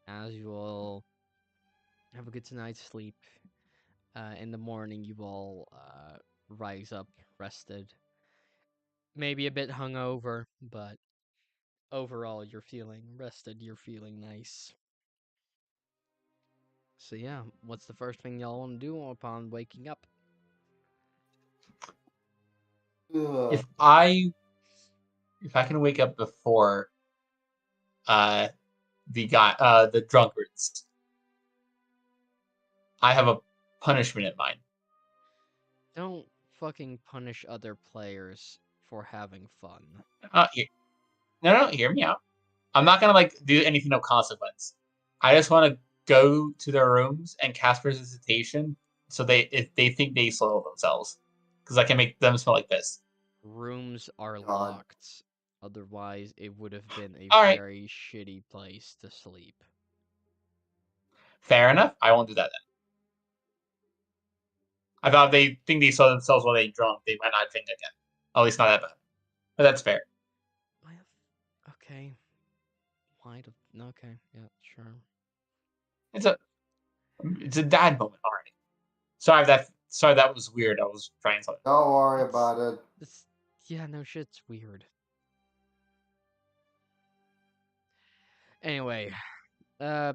S2: as you all have a good night's sleep, in the morning you all rise up rested. Maybe a bit hungover, but overall you're feeling rested, you're feeling nice. So yeah, what's the first thing y'all want to do upon waking up?
S7: If I can wake up before the drunkards, I have a punishment in mind.
S2: Don't fucking punish other players for having fun.
S7: No, hear me out. I'm not gonna like do anything of consequence. I just want to go to their rooms and cast precipitation, so if they think they soil themselves, because I can make them smell like piss.
S2: Rooms are
S1: God.
S2: locked. Otherwise, it would have been a
S7: Alright.
S2: very shitty place to sleep.
S7: Fair enough. I won't do that then. I thought if they think they saw themselves while they drunk, they might not drink again. At least not that bad. But that's fair.
S2: Okay. Might have. Okay. Yeah. Sure.
S7: It's a dad moment. All right. Sorry that was weird. I was trying something.
S1: Don't worry about it.
S2: Yeah. No shit's weird. Anyway. Yeah.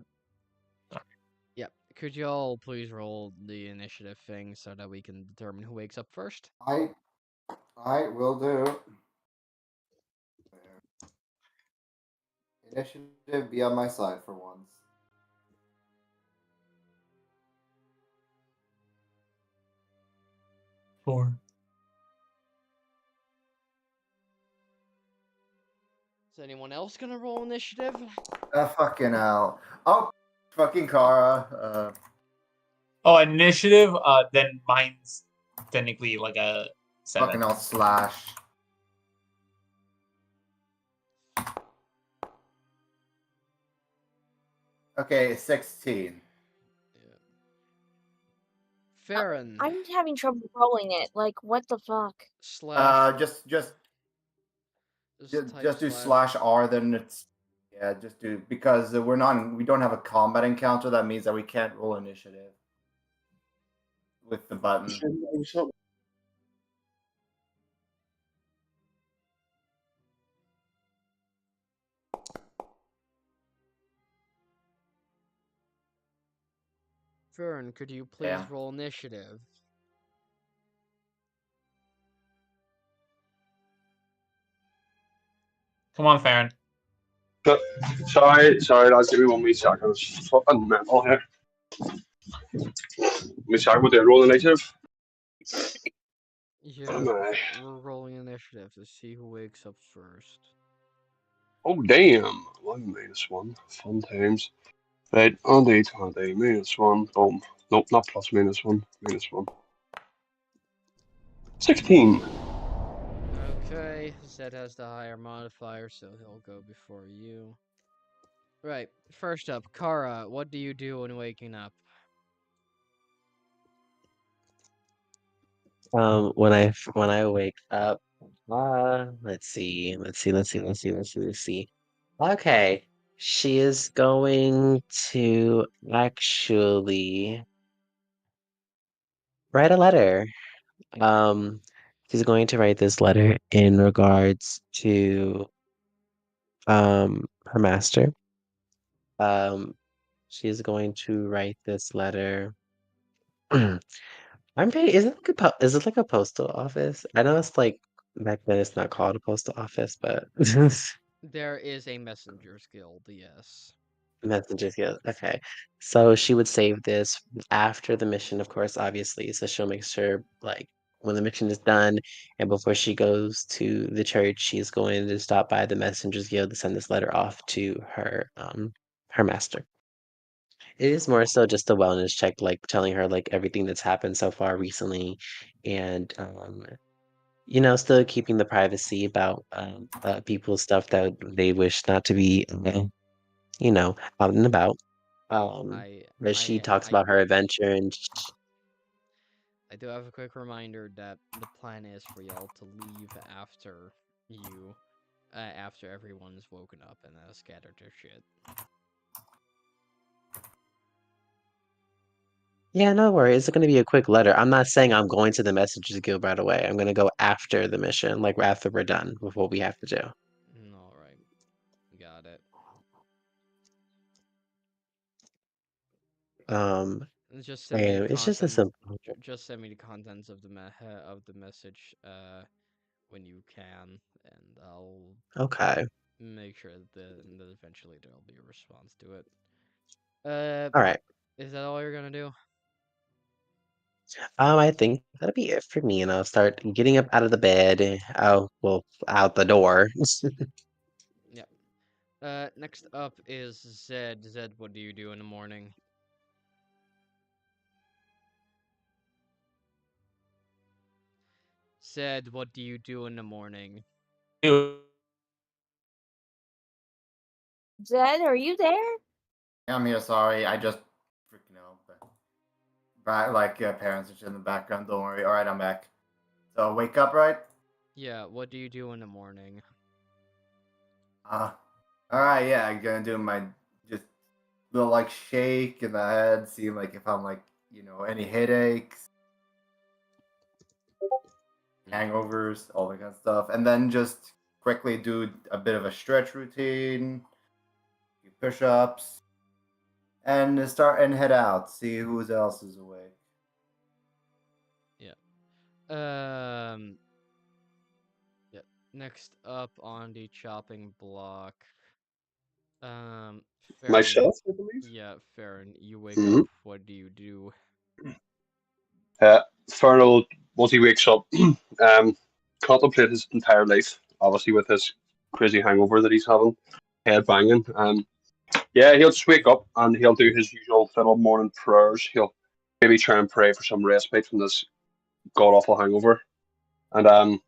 S2: Could y'all please roll the initiative thing so that we can determine who wakes up first?
S1: I will do. Initiative be on my side for once.
S7: Four.
S2: Is anyone else gonna roll initiative?
S1: Fucking hell. Oh, fucking Kara.
S7: Oh, initiative. Then mine's technically like a 7.
S1: Fucking hell, slash. Okay, 16.
S2: Ferran.
S6: I'm having trouble rolling it. Like, what the fuck?
S2: Slash.
S1: Just
S2: type
S1: do slash R, then it's just do, because we don't have a combat encounter. That means that we can't roll initiative. with the button.
S2: Ferran, could you please
S1: Yeah.
S2: roll initiative?
S7: Come on, Farron.
S4: Sorry, lads, give me 1 wee second. It's fucking mental here. We check with the roll initiative.
S2: Yeah,
S4: My.
S2: we're rolling initiative to see who wakes up first.
S4: Oh damn! 1 - 1. Fun times. Right, on day 20, -1. Boom. Nope, not plus -1. -1. 16.
S2: Okay, Zed has the higher modifier, so he'll go before you. Right, first up, Kara, what do you do when waking up?
S5: When I wake up, let's see. Okay, she is going to actually write a letter. Um, she's going to write this letter in regards to her master. Um, she's going to write this letter. I'm pretty, is it like is it like a postal office? I know it's like back then it's not called a postal office, but
S2: There is a messenger's guild, yes.
S5: messages, yeah. Okay. So she would save this after the mission, of course, obviously. So she'll make sure like when the mission is done and before she goes to the church, she's going to stop by the Messengers Guild to send this letter off to her master. It is more so just a wellness check, like telling her like everything that's happened so far recently and still keeping the privacy about people's stuff that they wish not to be out and about.
S2: I
S5: But she
S2: I
S5: talks
S2: I
S5: about her adventure and
S2: I do have a quick reminder that the plan is for y'all to leave after after everyone's woken up and scattered their shit.
S5: yeah, no worries. It's gonna be a quick letter. I'm not saying I'm going to the Messengers Guild right away. I'm gonna go after the mission, like after we're done with what we have to do.
S2: All right, got it.
S5: Um,
S2: Just send me the
S5: and it's just a
S2: content.
S5: simple.
S2: Just send me the contents of the message when you can, and I'll
S5: Okay.
S2: make sure that eventually there'll be a response to it.
S5: All right.
S2: Is that all you're gonna do?
S5: I think that'll be it for me, and I'll start getting up out of the bed. Oh, well, out the door.
S2: Yep. Next up is Zed. Zed, what do you do in the morning? Zed, what do you do in the morning?
S6: Zed, are you there?
S1: I'm here. Sorry, I just freaking out. Parents are just in the background. Don't worry. All right, I'm back. So wake up, right?
S2: Yeah, what do you do in the morning?
S1: All right. Yeah, I'm gonna do my just little like shake in the head, see like if I'm like any headaches, hangovers, all that kind of stuff, and then just quickly do a bit of a stretch routine, few push-ups, and start and head out. See who else is awake.
S2: Yeah. Yeah. Next up on the chopping block. Farron.
S4: Myself, I believe.
S2: Yeah, Farron. You wake
S4: Mm-hmm.
S2: up. What do you do?
S4: Fernal, once he wakes up, contemplate his entire life, obviously with his crazy hangover that he's having, head banging. Yeah, he'll just wake up and he'll do his usual little morning prayers. He'll maybe try and pray for some respite from this god awful hangover. And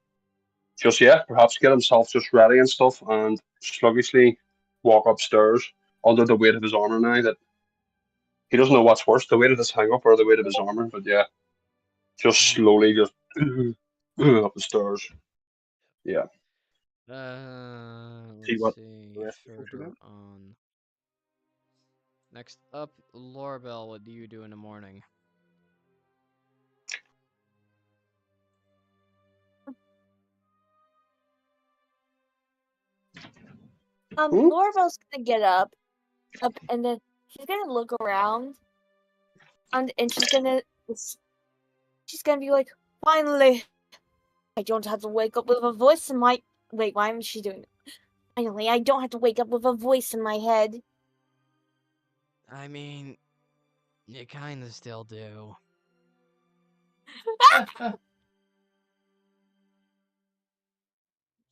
S4: just yeah, perhaps get himself just ready and stuff and sluggishly walk upstairs under the weight of his armor now that he doesn't know what's worse, the weight of his hangover or the weight of his armor, but yeah. Just slowly just up the stairs. Yeah. See
S2: Let's
S4: what
S2: see
S4: the rest of the
S2: further on. Next up, Lorabelle, what do you do in the morning?
S6: Lorabelle's gonna get up, and then she's gonna look around, and she's gonna be like, finally, I don't have to wake up with a voice in my. Wait, why am she doing it? Finally, I don't have to wake up with a voice in my head.
S2: I mean, you kind of still do.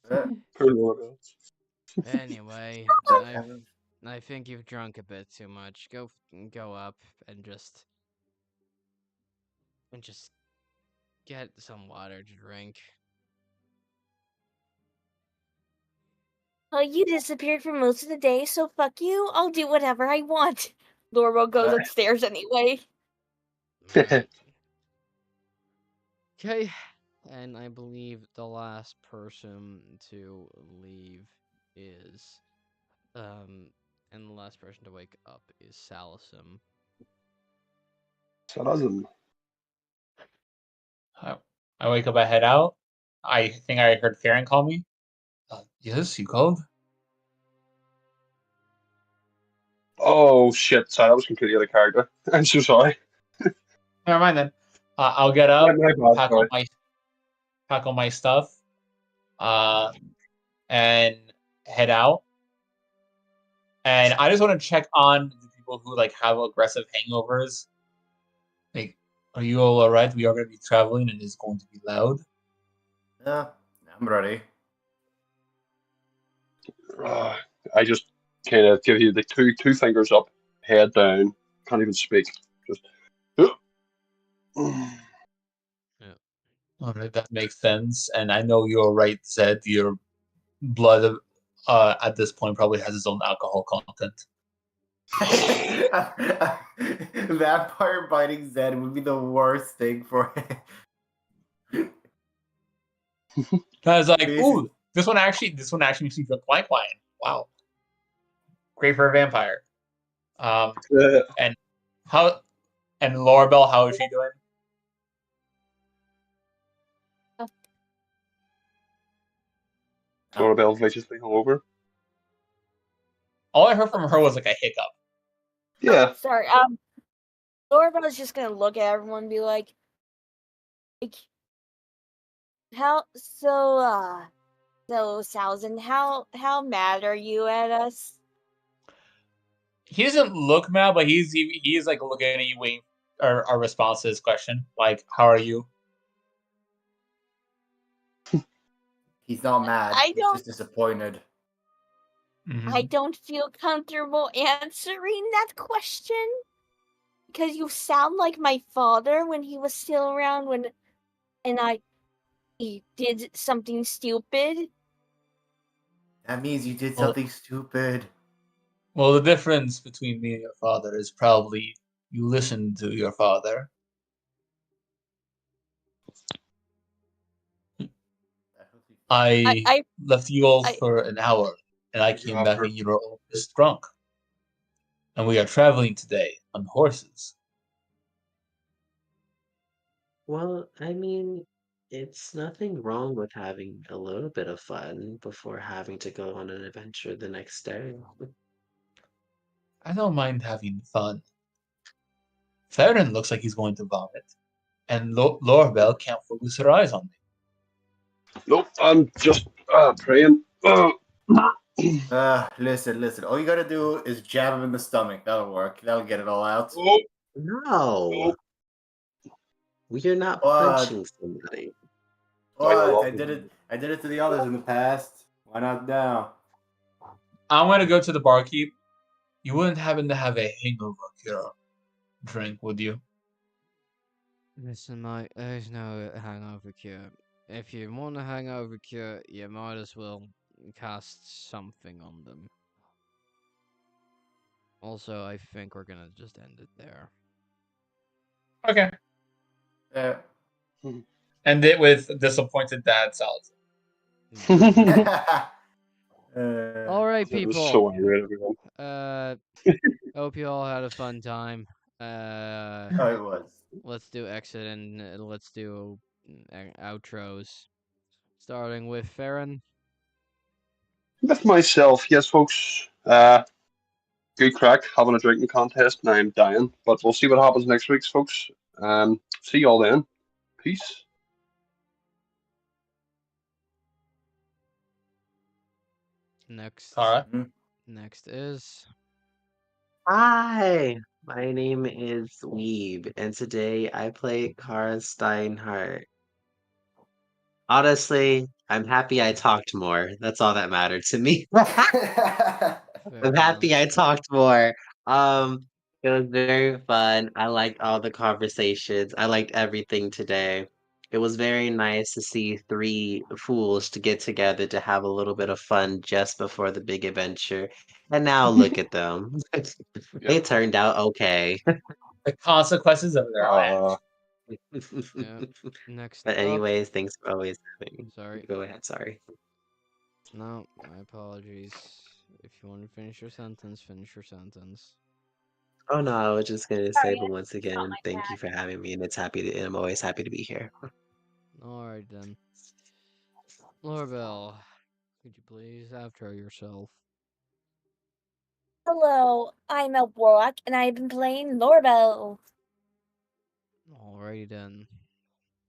S4: Poor Lorabelle.
S2: Anyway, I think you've drunk a bit too much. Go up and just get some water to drink.
S6: Well, you disappeared for most of the day, so fuck you. I'll do whatever I want. Lorabelle goes upstairs anyway.
S2: Right. Okay, and I believe the last person to leave is, and the last person to wake up is Salasim.
S4: Salasim.
S7: I wake up, I head out. I think I heard Ferran call me. Yes, you called?
S4: Oh shit! Sorry, that was completely out of character. I'm so sorry.
S7: Never mind then. I'll get up,
S4: My bad,
S7: pack
S4: sorry.
S7: all my stuff, and head out. And I just want to check on the people who like have aggressive hangovers. Like, are you all alright? We are going to be traveling, and it's going to be loud.
S1: Yeah, I'm ready.
S4: I just kind of give you the two fingers up, head down, can't even speak. Just.
S7: Alright, that makes sense. And I know you're right, Zed. Your blood, at this point probably has its own alcohol content.
S1: Vampire biting Zed would be the worst thing for him.
S7: I was like,
S1: Basic-
S7: ooh, this one actually makes me feel quite quiet. Wow, great for a vampire. And Lorabelle, how is she doing?
S4: Lorabelle viciously hungover.
S7: All I heard from her was like a hiccup.
S4: Yeah.
S6: Sorry, Lorabelle's just gonna look at everyone and be like, how, so Salzin, how mad are you at us?
S7: He doesn't look mad, but he's like looking at you, waiting our response to his question. Like, how are you?
S1: He's not mad.
S6: I
S1: He's
S6: don't-
S1: just disappointed.
S6: I don't feel comfortable answering that question because you sound like my father when he was still around he did something stupid.
S1: That means you did
S7: Well-
S1: something stupid.
S7: Well, the difference between me and your father is probably you listened to your father. I left you all for an hour, and I came back and you were all just drunk. And we are traveling today on horses.
S5: Well, I mean, it's nothing wrong with having a little bit of fun before having to go on an adventure the next day.
S7: I don't mind having fun. Ferran looks like he's going to vomit, and Lorabelle can't focus her eyes on me.
S4: Nope, I'm just praying.
S1: Listen. All you gotta do is jab him in the stomach. That'll work. That'll get it all out.
S4: Oh,
S5: No, we are not
S1: What?
S5: punching somebody.
S1: What? I did it to the others in the past. Why not now?
S7: I'm going to go to the barkeep. You wouldn't happen to have a hangover cure drink, would you?
S2: Listen, mate, there's no hangover cure. If you want a hangover cure, you might as well cast something on them. Also, I think we're gonna just end it there.
S7: Okay.
S1: Yeah.
S7: End it with disappointed dad salad.
S2: All right,
S4: It was
S2: people.
S4: so angry at everyone.
S2: Hope you all had a fun time.
S1: Oh, it was.
S2: Let's do exit and let's do outros. Starting with Ferran.
S4: With myself, yes, folks. Good crack, having a drinking contest, and I'm dying. But we'll see what happens next week, folks. See y'all then. Peace.
S2: Next,
S7: Kara.
S2: next is
S5: Hi, my name is Weeb, and today I play Kara Steinhardt. Honestly, I'm happy I talked more. That's all that mattered to me. I'm
S2: fair
S5: happy
S2: enough.
S5: I talked more. Um, it was very fun. I liked all the conversations. I liked everything today. It was very nice to see three fools to get together to have a little bit of fun just before the big adventure. And now look at them. They
S4: Yep.
S5: turned out okay.
S7: The consequences of their
S4: Uh,
S7: actions.
S2: Yeah. Next
S5: But
S2: up,
S5: anyways, thanks for always having me.
S2: sorry.
S5: Go ahead, sorry.
S2: No, my apologies. If you want to finish your sentence, finish your sentence.
S5: Oh no, I was just gonna say,
S6: Sorry,
S5: but once
S6: it's not
S5: again,
S6: like
S5: thank you
S6: that.
S5: for having me, and I'm always happy to be here.
S2: Alright then. Lorabelle, could you please outro yourself?
S6: Hello, I'm Elfwarlock, and I've been playing Lorabelle.
S2: Alrighty then.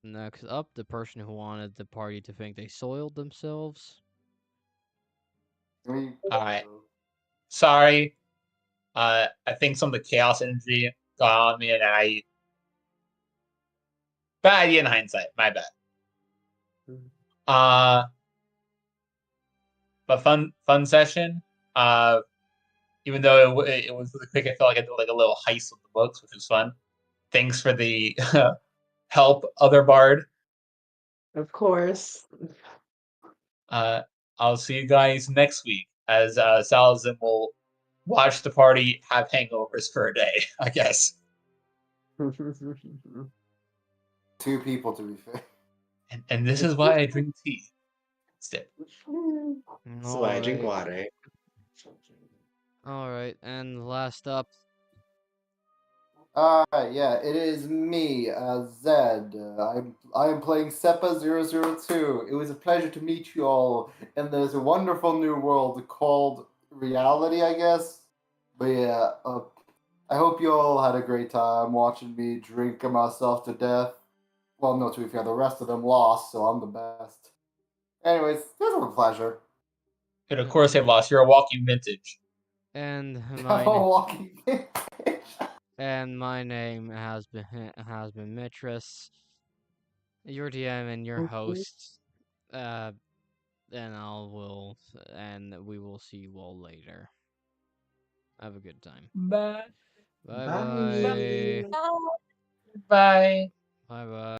S2: Next up, the person who wanted the party to think they soiled themselves.
S7: Alright. Sorry. I think some of the chaos energy got on me, and bad idea in hindsight. My bad. But fun session. Even though it was really quick, I felt like I did like a little heist with the books, which was fun. Thanks for the help, other bard.
S5: Of course.
S7: I'll see you guys next week as Salasim will watch the party have hangovers for a day, I guess.
S1: 2 people, to be fair.
S7: And this is why I drink tea. Step.
S5: That's why I drink
S2: Alright.
S5: water.
S2: Alright, and last up,
S1: Yeah, it is me, Zed. I am playing Sepaa 002. It was a pleasure to meet you all in this wonderful new world called reality, I guess. But yeah, I hope you all had a great time watching me drink myself to death. Well, no, to be fair, the rest of them lost, so I'm the best. Anyways, it was a pleasure.
S7: And of course, they lost. You're a walking vintage.
S2: and
S1: I'm
S2: my
S1: a walking.
S2: and my name has been Mitris, your DM and your host. Uh, and we will see you all later. Have a good time.
S7: Bye.
S2: Bye
S5: Bye.
S2: bye.
S6: Bye.
S7: Bye.
S2: Bye bye.